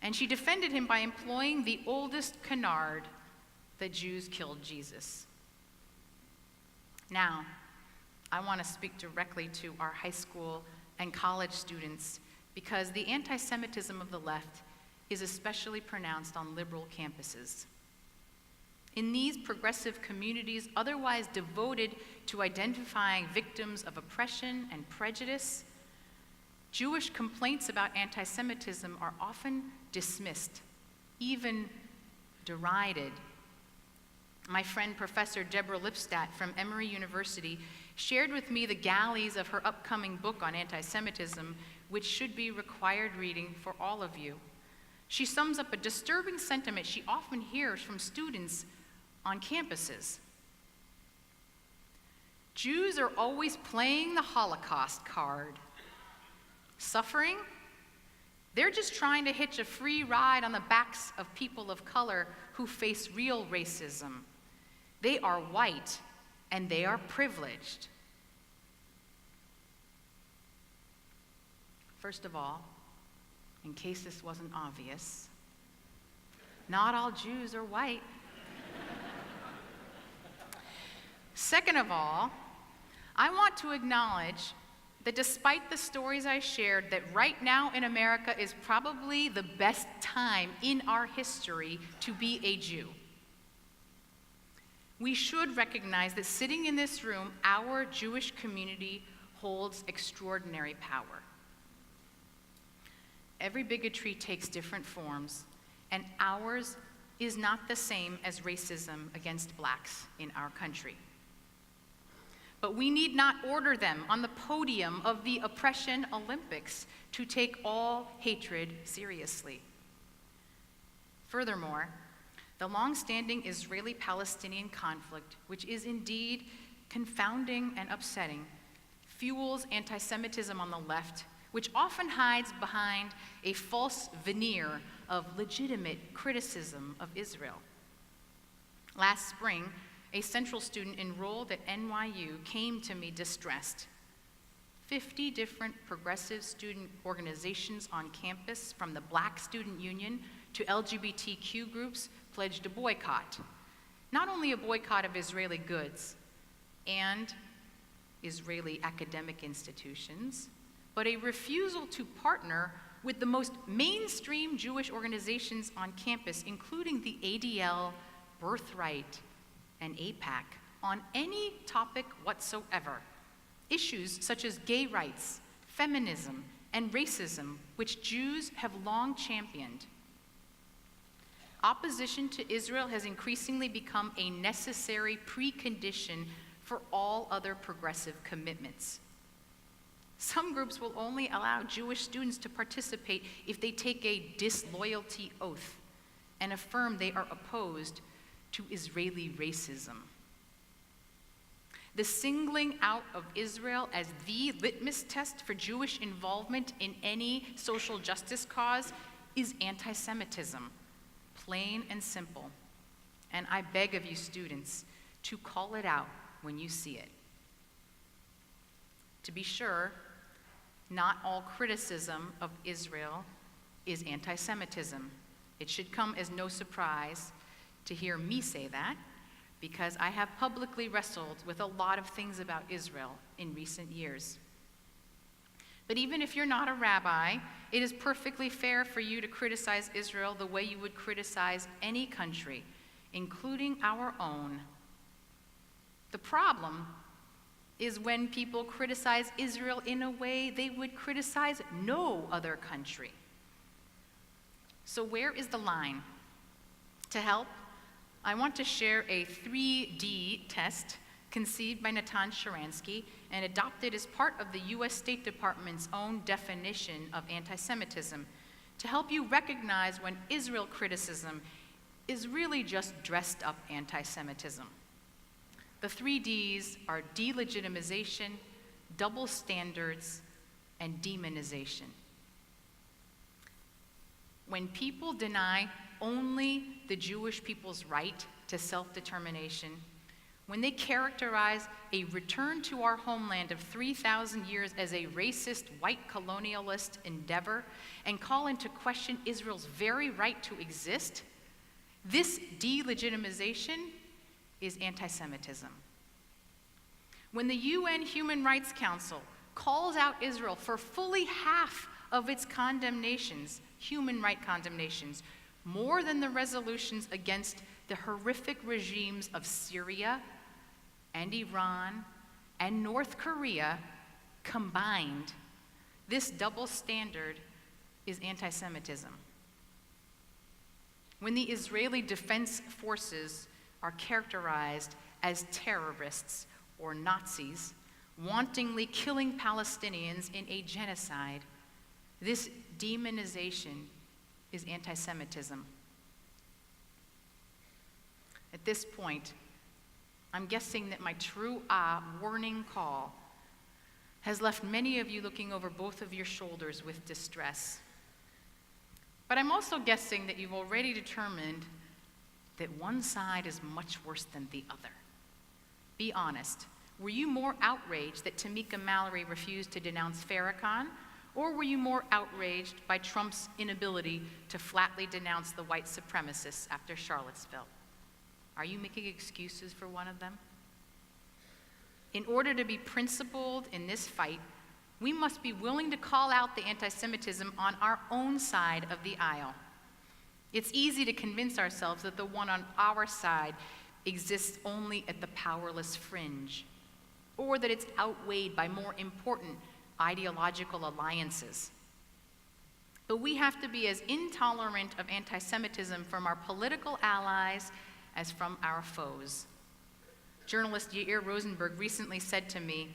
and she defended him by employing the oldest canard that Jews killed Jesus. Now, I want to speak directly to our high school and college students because the anti-Semitism of the left is especially pronounced on liberal campuses. In these progressive communities, otherwise devoted to identifying victims of oppression and prejudice, Jewish complaints about anti-Semitism are often dismissed, even derided. My friend Professor Deborah Lipstadt from Emory University shared with me the galleys of her upcoming book on anti-Semitism, which should be required reading for all of you. She sums up a disturbing sentiment she often hears from students on campuses. Jews are always playing the Holocaust card. Suffering? They're just trying to hitch a free ride on the backs of people of color who face real racism. They are white and they are privileged. First of all, in case this wasn't obvious, not all Jews are white. Second of all, I want to acknowledge that despite the stories I shared, that right now in America is probably the best time in our history to be a Jew. We should recognize that sitting in this room, our Jewish community holds extraordinary power. Every bigotry takes different forms, and ours is not the same as racism against blacks in our country. But we need not order them on the podium of the Oppression Olympics to take all hatred seriously. Furthermore, the long-standing Israeli-Palestinian conflict, which is indeed confounding and upsetting, fuels anti-Semitism on the left, which often hides behind a false veneer of legitimate criticism of Israel. Last spring, a Central student enrolled at NYU came to me distressed. 50 different progressive student organizations on campus, from the Black Student Union to LGBTQ groups, pledged a boycott. Not only a boycott of Israeli goods and Israeli academic institutions, but a refusal to partner with the most mainstream Jewish organizations on campus, including the ADL, Birthright, and AIPAC, on any topic whatsoever. Issues such as gay rights, feminism, and racism, which Jews have long championed. Opposition to Israel has increasingly become a necessary precondition for all other progressive commitments. Some groups will only allow Jewish students to participate if they take a disloyalty oath and affirm they are opposed to Israeli racism. The singling out of Israel as the litmus test for Jewish involvement in any social justice cause is anti-Semitism, plain and simple. And I beg of you students to call it out when you see it. To be sure, not all criticism of Israel is anti-Semitism. It should come as no surprise to hear me say that, because I have publicly wrestled with a lot of things about Israel in recent years. But even if you're not a rabbi, it is perfectly fair for you to criticize Israel the way you would criticize any country, including our own. The problem is when people criticize Israel in a way they would criticize no other country. So where is the line? To help, I want to share a 3D test conceived by Natan Sharansky and adopted as part of the U.S. State Department's own definition of anti-Semitism to help you recognize when Israel criticism is really just dressed up anti-Semitism. The 3 Ds are delegitimization, double standards, and demonization. When people deny only the Jewish people's right to self-determination, when they characterize a return to our homeland of 3,000 years as a racist, white colonialist endeavor and call into question Israel's very right to exist, this delegitimization is anti-Semitism. When the UN Human Rights Council calls out Israel for fully half of its condemnations, human rights condemnations, more than the resolutions against the horrific regimes of Syria and Iran and North Korea combined, this double standard is anti-Semitism. When the Israeli Defense Forces are characterized as terrorists or Nazis, wantonly killing Palestinians in a genocide, this demonization is anti-Semitism. At this point, I'm guessing that my true warning call has left many of you looking over both of your shoulders with distress. But I'm also guessing that you've already determined that one side is much worse than the other. Be honest. Were you more outraged that Tamika Mallory refused to denounce Farrakhan, or were you more outraged by Trump's inability to flatly denounce the white supremacists after Charlottesville? Are you making excuses for one of them? In order to be principled in this fight, we must be willing to call out the anti-Semitism on our own side of the aisle. It's easy to convince ourselves that the one on our side exists only at the powerless fringe, or that it's outweighed by more important ideological alliances. But we have to be as intolerant of anti-Semitism from our political allies as from our foes. Journalist Yair Rosenberg recently said to me,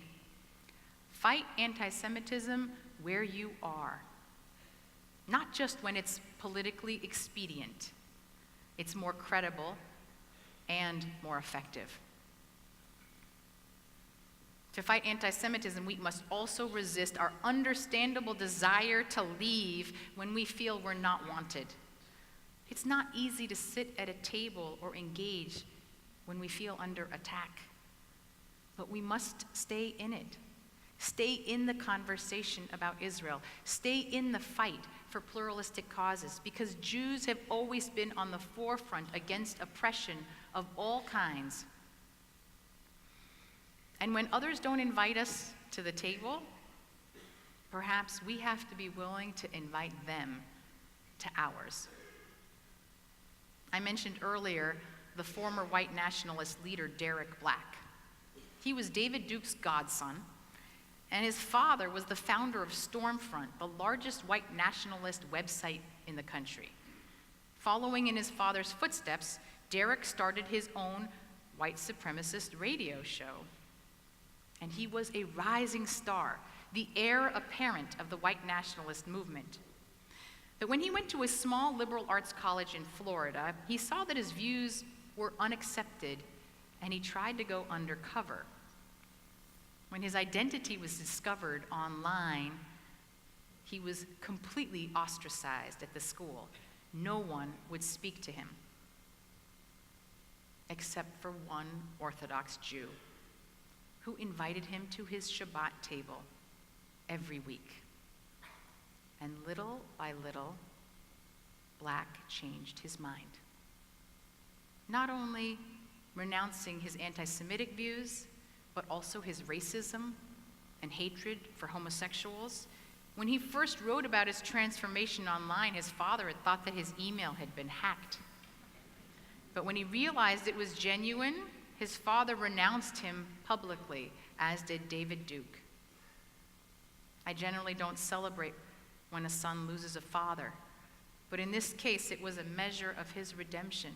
"Fight anti-Semitism where you are, not just when it's politically expedient. It's more credible and more effective." To fight anti-Semitism, we must also resist our understandable desire to leave when we feel we're not wanted. It's not easy to sit at a table or engage when we feel under attack. But we must stay in it. Stay in the conversation about Israel. Stay in the fight for pluralistic causes, because Jews have always been on the forefront against oppression of all kinds. And when others don't invite us to the table, perhaps we have to be willing to invite them to ours. I mentioned earlier the former white nationalist leader Derek Black. He was David Duke's godson, and his father was the founder of Stormfront, the largest white nationalist website in the country. Following in his father's footsteps, Derek started his own white supremacist radio show. And he was a rising star, the heir apparent of the white nationalist movement. But when he went to a small liberal arts college in Florida, he saw that his views were unaccepted, and he tried to go undercover. When his identity was discovered online, he was completely ostracized at the school. No one would speak to him. except for one Orthodox Jew who invited him to his Shabbat table every week. And little by little, Black changed his mind. Not only renouncing his anti-Semitic views, but also his racism and hatred for homosexuals. When he first wrote about his transformation online, his father had thought that his email had been hacked. But when he realized it was genuine, his father renounced him publicly, as did David Duke. I generally don't celebrate when a son loses a father, but in this case, it was a measure of his redemption.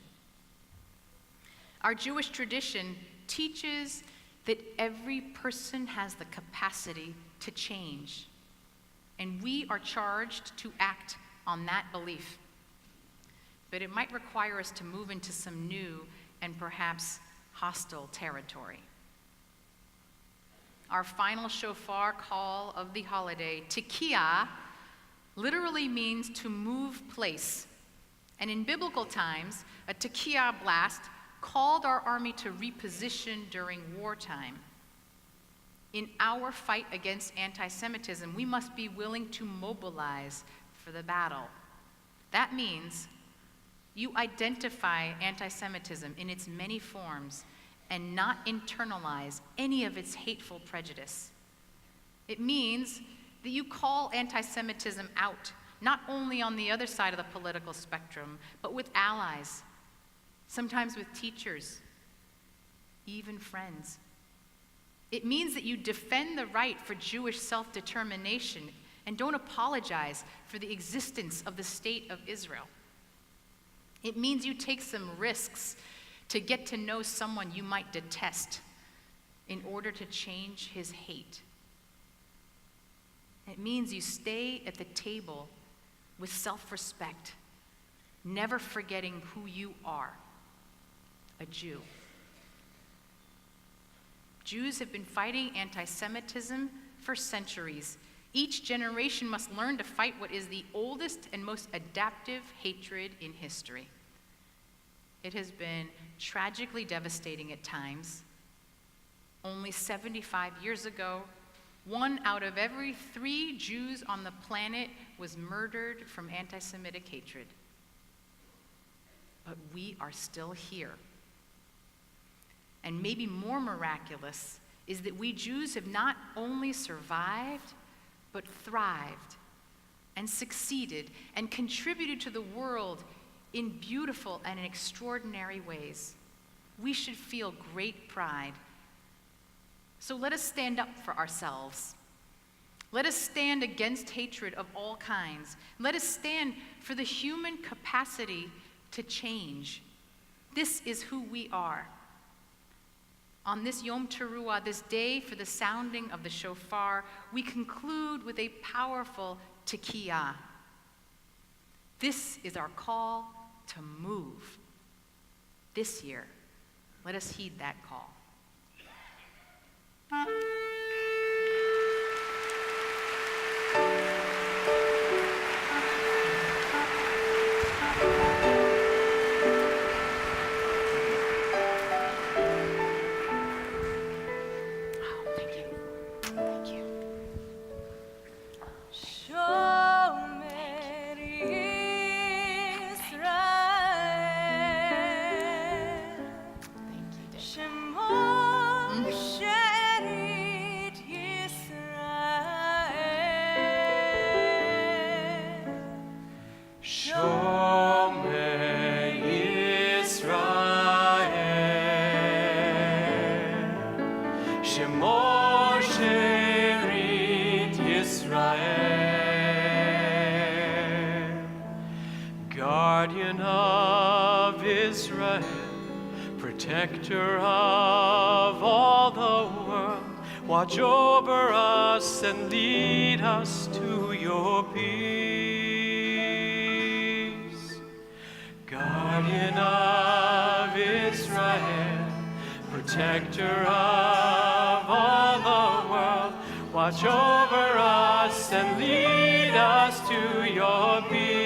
Our Jewish tradition teaches that every person has the capacity to change, and we are charged to act on that belief. But it might require us to move into some new and perhaps hostile territory. Our final shofar call of the holiday, Tekiah, literally means to move place. And in biblical times, a Tekiah blast called our army to reposition during wartime. In our fight against anti-Semitism, we must be willing to mobilize for the battle. That means you identify anti-Semitism in its many forms and not internalize any of its hateful prejudice. It means that you call anti-Semitism out, not only on the other side of the political spectrum, but with allies, sometimes with teachers, even friends. It means that you defend the right for Jewish self-determination and don't apologize for the existence of the state of Israel. It means you take some risks to get to know someone you might detest in order to change his hate. It means you stay at the table with self-respect, never forgetting who you are, a Jew. Jews have been fighting anti-Semitism for centuries. Each generation must learn to fight what is the oldest and most adaptive hatred in history. It has been tragically devastating at times. Only 75 years ago, 1 out of every 3 Jews on the planet was murdered from anti-Semitic hatred. But we are still here. And maybe more miraculous is that we Jews have not only survived, but thrived and succeeded and contributed to the world in beautiful and in extraordinary ways. We should feel great pride. So let us stand up for ourselves. Let us stand against hatred of all kinds. Let us stand for the human capacity to change. This is who we are. On this Yom Teruah, this day for the sounding of the shofar, we conclude with a powerful Tekiah. This is our call to move. This year, let us heed that call. Guardian of Israel, protector of all the world, watch over us and lead us to your peace. Guardian of Israel, protector of all the world, watch over us and lead us to your peace.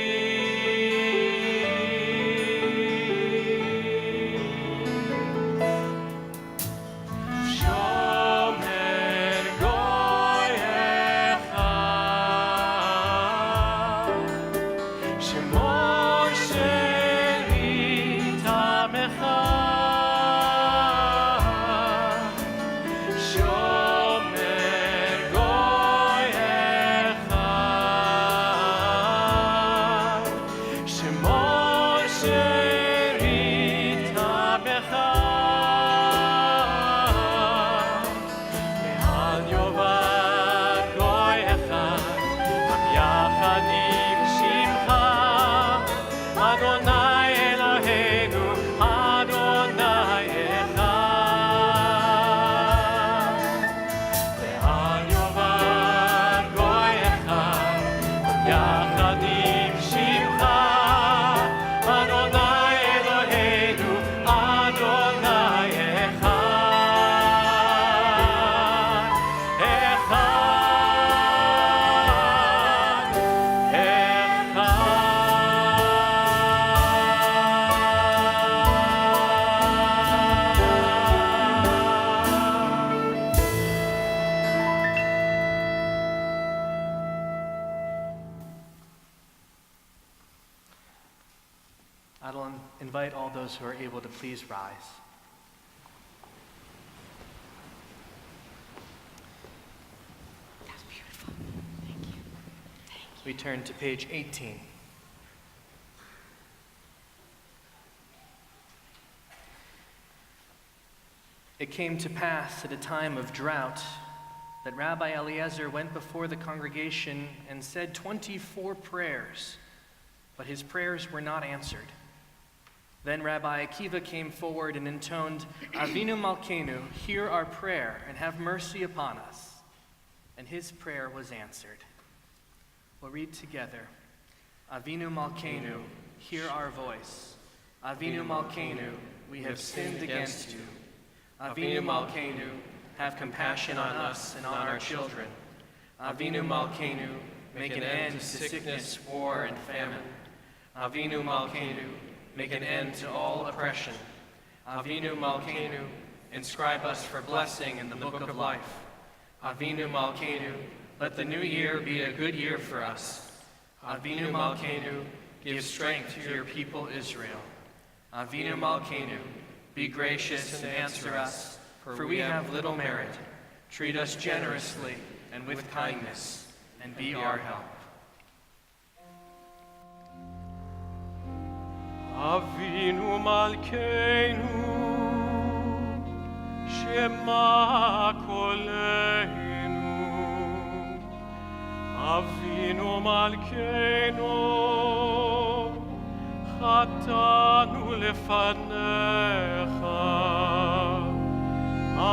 invite all those who are able to please rise. That's beautiful. Thank you. We turn to page 18. It came to pass at a time of drought that Rabbi Eliezer went before the congregation and said 24 prayers, but his prayers were not answered. Then Rabbi Akiva came forward and intoned, Avinu Malkeinu, hear our prayer and have mercy upon us. And his prayer was answered. We'll read together. Avinu Malkeinu, hear our voice. Avinu Malkeinu, we have sinned against you. Avinu Malkeinu, have compassion on us and on our children. Avinu Malkeinu, make an end to sickness, war, and famine. Avinu Malkeinu, make an end to all oppression. Avinu Malkeinu, inscribe us for blessing in the book of life. Avinu Malkeinu, let the new year be a good year for us. Avinu Malkeinu, give strength to your people Israel. Avinu Malkeinu, be gracious and answer us, for we have little merit. Treat us generously and with kindness, and be our help. Avinu Malkeinu, Shema Koleinu. Avinu Malkeinu, Chatanu lefanecha.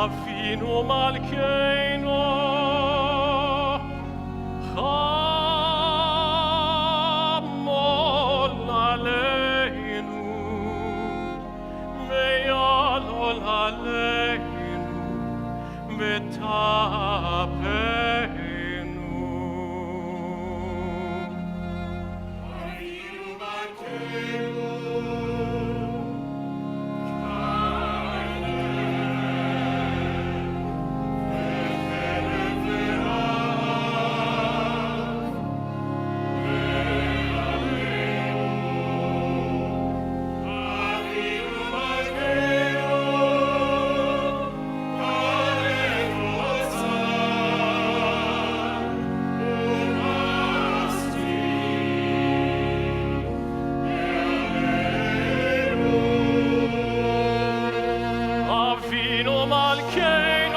Avinu Malkeinu, Chamol aleinu, Ve'alol aleinu, V'tapeinu. Avinu Malkeinu,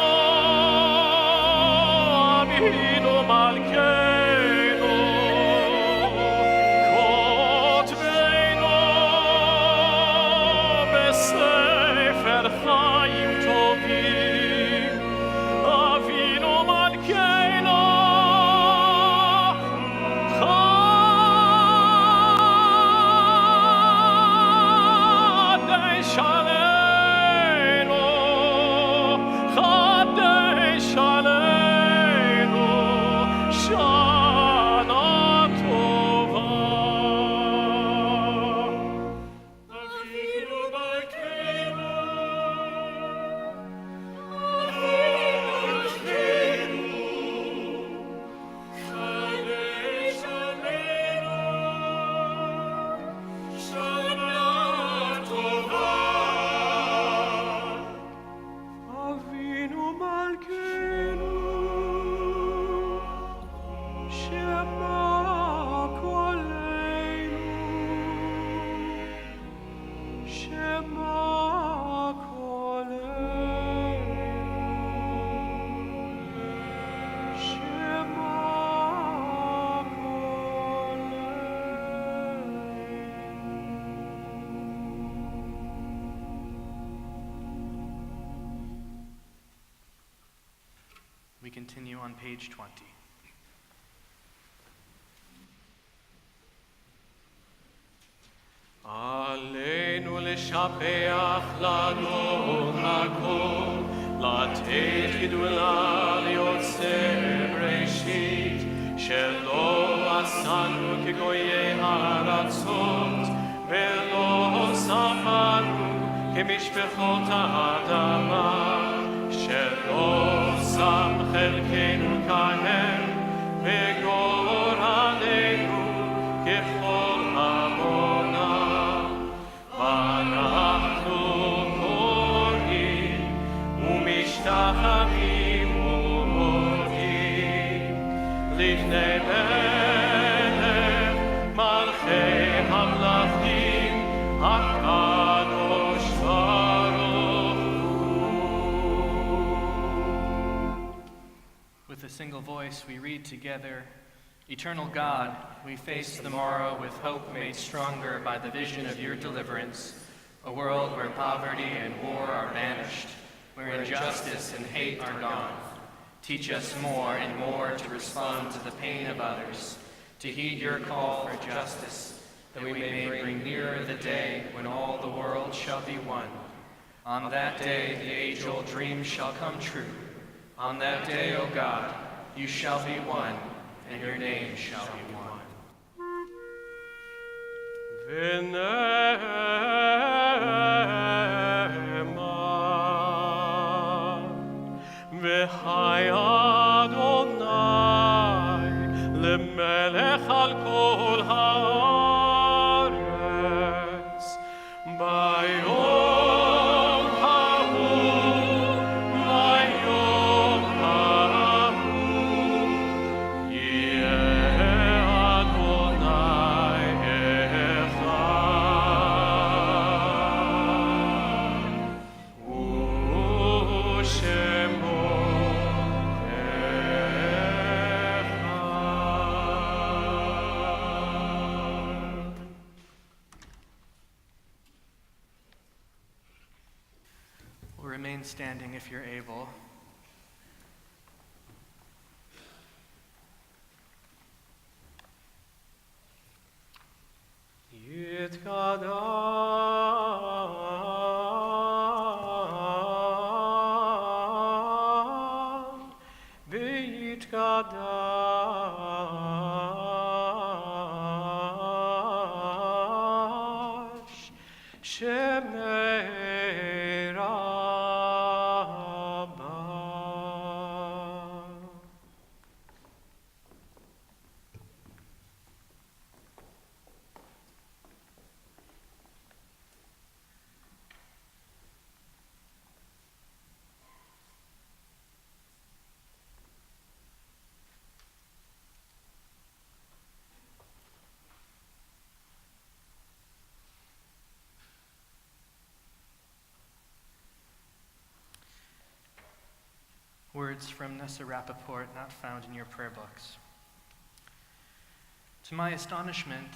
We continue on page 20. עלינו לשבח לנו הכל, לתת גדולה ליוצא בראשית, שלא עשנו כגויי הארצות, ולא ספרנו כמשפחות האדמה, שלא שם חלקנו כהם, וגורלנו ככל עמונה. רחמים ומודים לפני מלך מלכי המלכים הקדוש ברוך הוא. With a single voice we read together, Eternal God, we face the morrow with hope made stronger by the vision of your deliverance, a world where poverty and war are banished, where injustice and hate are gone. Teach us more and more to respond to the pain of others, to heed your call for justice, that we may bring nearer the day when all the world shall be one. On that day the age-old dream shall come true. On that day, O God, you shall be one, and your name shall be one. V'chai Adonai lemelech al kol haaretz bayom hahu bayom hahu yeh Adonai echad u'shemo We'll remain standing if you're able. Yitkadash Shemei Rabbah. Words from Nessa Rappaport not found in your prayer books. To my astonishment,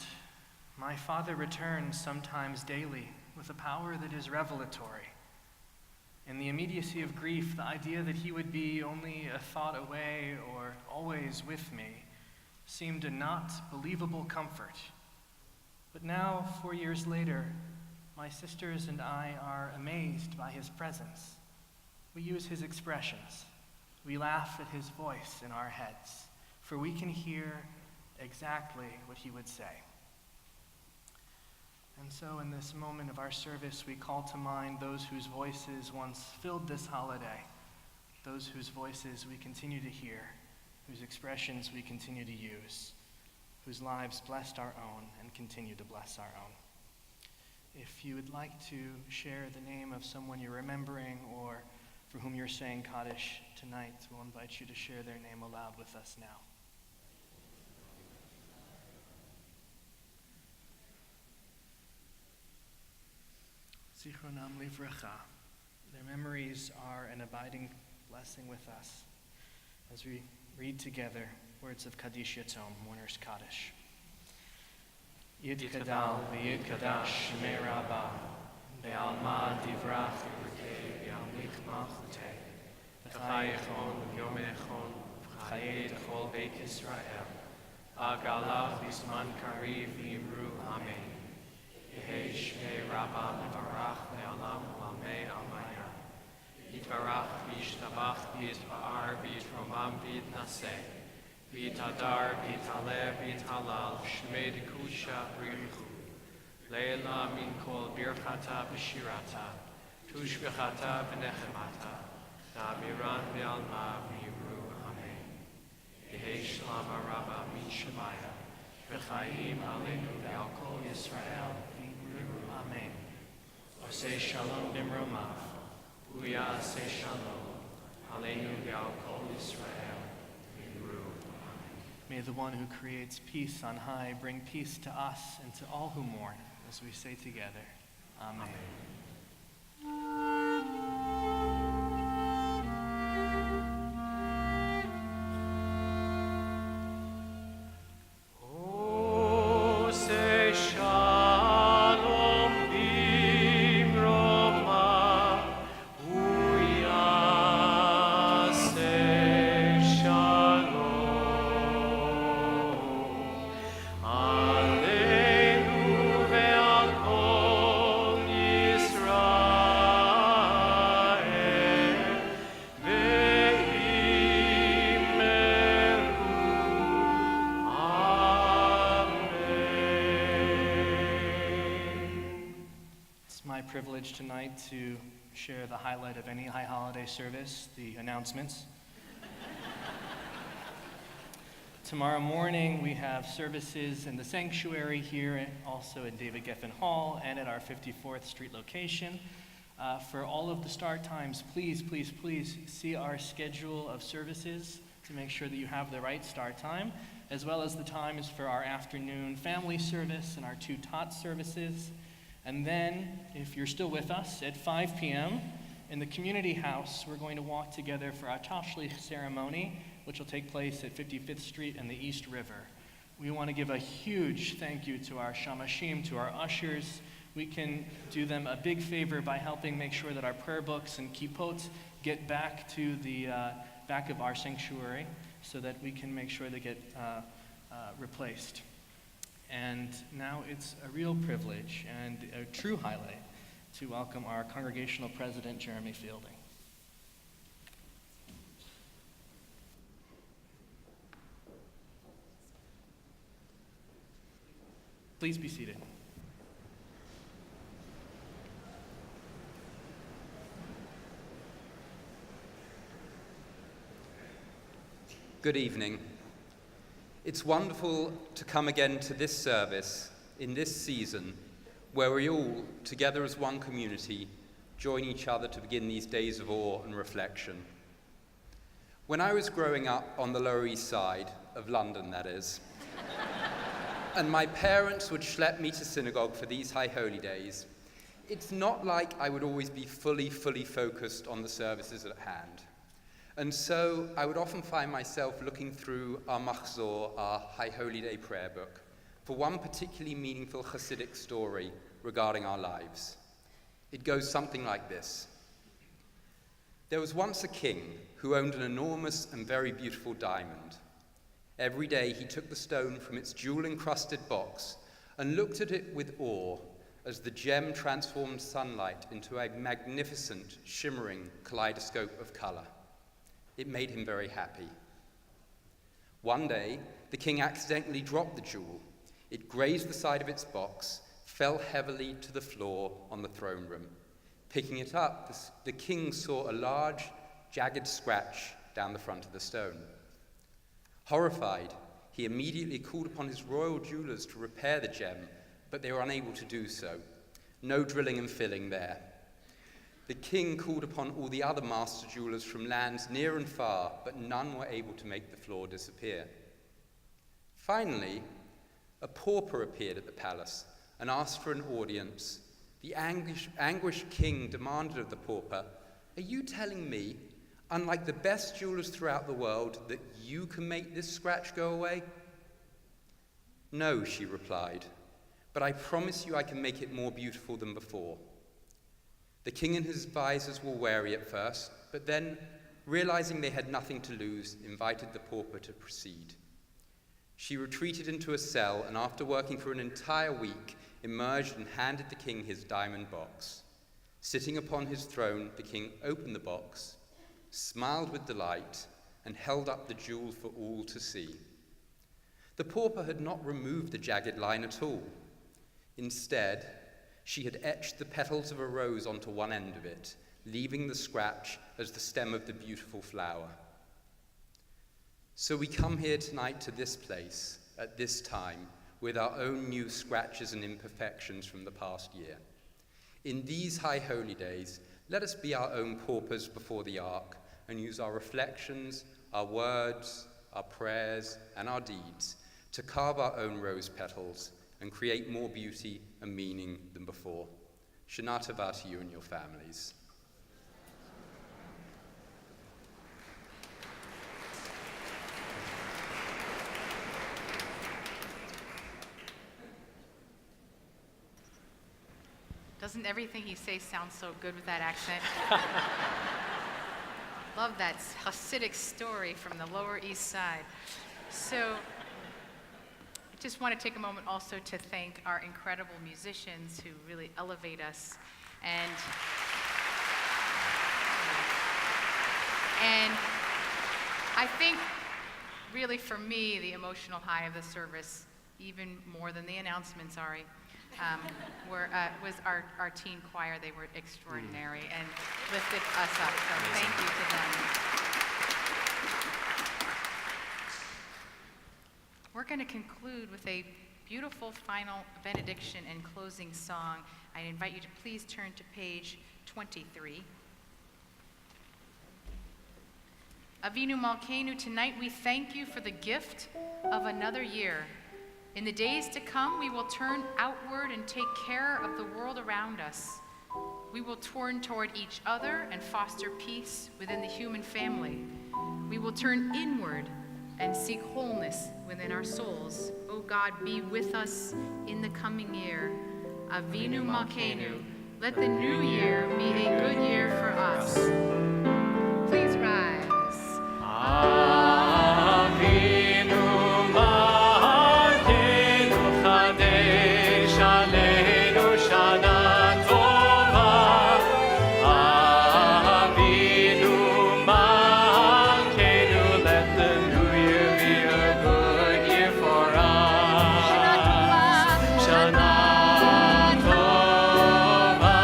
my Father returns sometimes daily with a power that is revelatory. In the immediacy of grief, the idea that he would be only a thought away or always with me seemed a not believable comfort. But now, 4 years later, my sisters and I are amazed by his presence. We use his expressions. We laugh at his voice in our heads, for we can hear exactly what he would say. And so in this moment of our service, we call to mind those whose voices once filled this holiday, those whose voices we continue to hear, whose expressions we continue to use, whose lives blessed our own and continue to bless our own. If you would like to share the name of someone you're remembering or for whom you're saying Kaddish tonight, we'll invite you to share their name aloud with us now. Zichronam livracha. Their memories are an abiding blessing with us as we read together words of Kaddish Yatom, Mourner's Kaddish. Yid Kadal v'Yid Kadash Shemei Rabbah Be'alma Divrach V'Rkei Be'almich Malchutei V'chai Echon V'yom Echon V'chayei D'chol Beit Yisrael Agalach V'zman Kariv V'yimru Amen Yehei Shmei Rabbah V'varach Le'olam U'amei Amaya Yitvarach V'yishtabach V'yitba'ar V'yitromam V'yitnaseh V'yitadar V'yitaleh V'yithalal Shmei D'kusha V'yichu Leila Min Kol Birchata V'shirata Tushbechata V'nechemata Na'amiran V'alma V'yimru Amen Yehei Shlama Rabbah Min Shemaya V'chaim Aleinu V'al Kol Yisrael V'yimru Amen Osei Shalom B'mromav Uya Asei Shalom Alleluia, Kol Israel, Yidru. May the one who creates peace on high bring peace to us and to all who mourn, as we say together, Amen. Oh, say shalom bimroma, uya say shalom. Aleinu ve'al kol Yisrael, It's my privilege tonight to share the highlight of any high holiday service, the announcements. Tomorrow morning, we have services in the sanctuary here, and also in David Geffen Hall, and at our 54th Street location. For all of the start times, please see our schedule of services to make sure that you have the right start time, as well as the times for our afternoon family service and our 2 tot services. And then, if you're still with us, at 5 p.m. in the community house, we're going to walk together for our Tashlich ceremony, which will take place at 55th Street and the East River. We want to give a huge thank you to our shamashim, to our ushers. We can do them a big favor by helping make sure that our prayer books and kippot get back to the back of our sanctuary so that we can make sure they get replaced. And now it's a real privilege and a true highlight to welcome our congregational president, Jeremy Fielding. Please be seated. Good evening. It's wonderful to come again to this service in this season where we all, together as one community, join each other to begin these days of awe and reflection. When I was growing up on the Lower East Side of London, that is, and my parents would schlep me to synagogue for these high holy days, it's not like I would always be fully focused on the services at hand. And so I would often find myself looking through our Machzor, our High Holy Day prayer book, for one particularly meaningful Hasidic story regarding our lives. It goes something like this. There was once a king who owned an enormous and very beautiful diamond. Every day he took the stone from its jewel-encrusted box and looked at it with awe as the gem transformed sunlight into a magnificent, shimmering kaleidoscope of color. It made him very happy. One day, the king accidentally dropped the jewel. It grazed the side of its box, fell heavily to the floor on the throne room. Picking it up, the king saw a large, jagged scratch down the front of the stone. Horrified, he immediately called upon his royal jewelers to repair the gem, but they were unable to do so. No drilling and filling there. The king called upon all the other master jewelers from lands near and far, but none were able to make the flaw disappear. Finally, a pauper appeared at the palace and asked for an audience. The anguished king demanded of the pauper, "Are you telling me, unlike the best jewelers throughout the world, that you can make this scratch go away?" "No," she replied, "but I promise you I can make it more beautiful than before." The king and his advisors were wary at first, but then, realizing they had nothing to lose, invited the pauper to proceed. She retreated into a cell and, after working for an entire week, emerged and handed the king his diamond box. Sitting upon his throne, the king opened the box, smiled with delight, and held up the jewel for all to see. The pauper had not removed the jagged line at all. Instead, she had etched the petals of a rose onto one end of it, leaving the scratch as the stem of the beautiful flower. So we come here tonight to this place, at this time, with our own new scratches and imperfections from the past year. In these high holy days, let us be our own paupers before the ark and use our reflections, our words, our prayers, and our deeds to carve our own rose petals and create more beauty and meaning than before. Shana Tova to you and your families. Doesn't everything he says sound so good with that accent? Love that Hasidic story from the Lower East Side. So I just want to take a moment also to thank our incredible musicians who really elevate us. And I think really for me, the emotional high of the service, even more than the announcements, Ari, was our teen choir. They were extraordinary and lifted us up. So thank you to them. We're going to conclude with a beautiful final benediction and closing song. I invite you to please turn to page 23. Avinu Malkeinu, tonight we thank you for the gift of another year. In the days to come, we will turn outward and take care of the world around us. We will turn toward each other and foster peace within the human family. We will turn inward and seek wholeness within our souls. O God, be with us in the coming year. Avinu Malkeinu, let the new year be a good year for us. Please rise. Avinu Malkeinu, Chadesh Aleinu Shana Tova. Avinu Malkeinu, let the new year be a good year for us. Shana Tova. Shana Tova.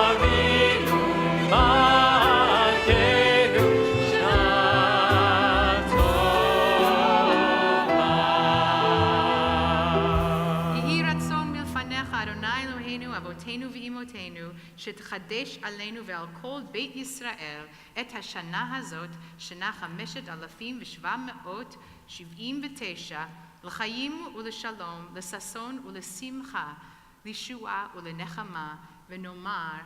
Avinu Malkeinu, Shana Tova. יהי רצון מלפניך, אדוני אלוהינו, אבותינו ואמותינו, שתחדש עלינו ועל כל בית ישראל את השנה הזאת, שנה 5779, לחיים ולשלום, לששון ולשמחה, לישועה ולנחמה, ונאמר,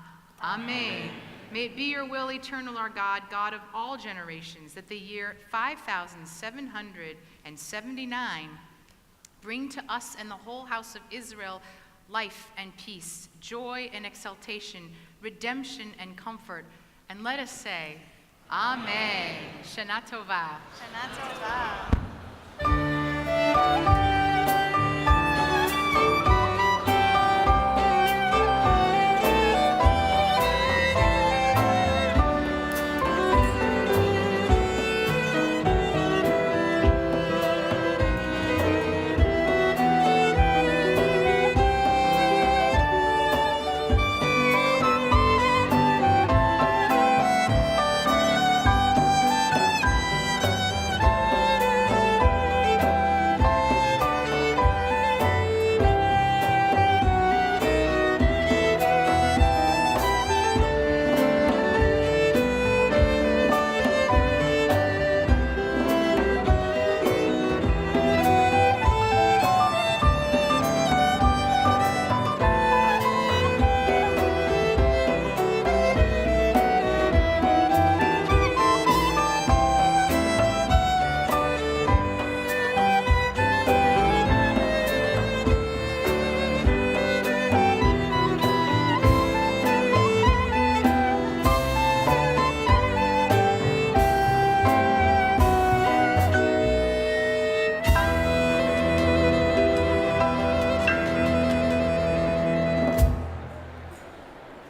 Amen. May it be your will, eternal our God, God of all generations, that the year 5779 bring to us and the whole house of Israel life and peace, joy and exaltation, redemption and comfort. And let us say, Amen. Shana Tova. Shana Tova.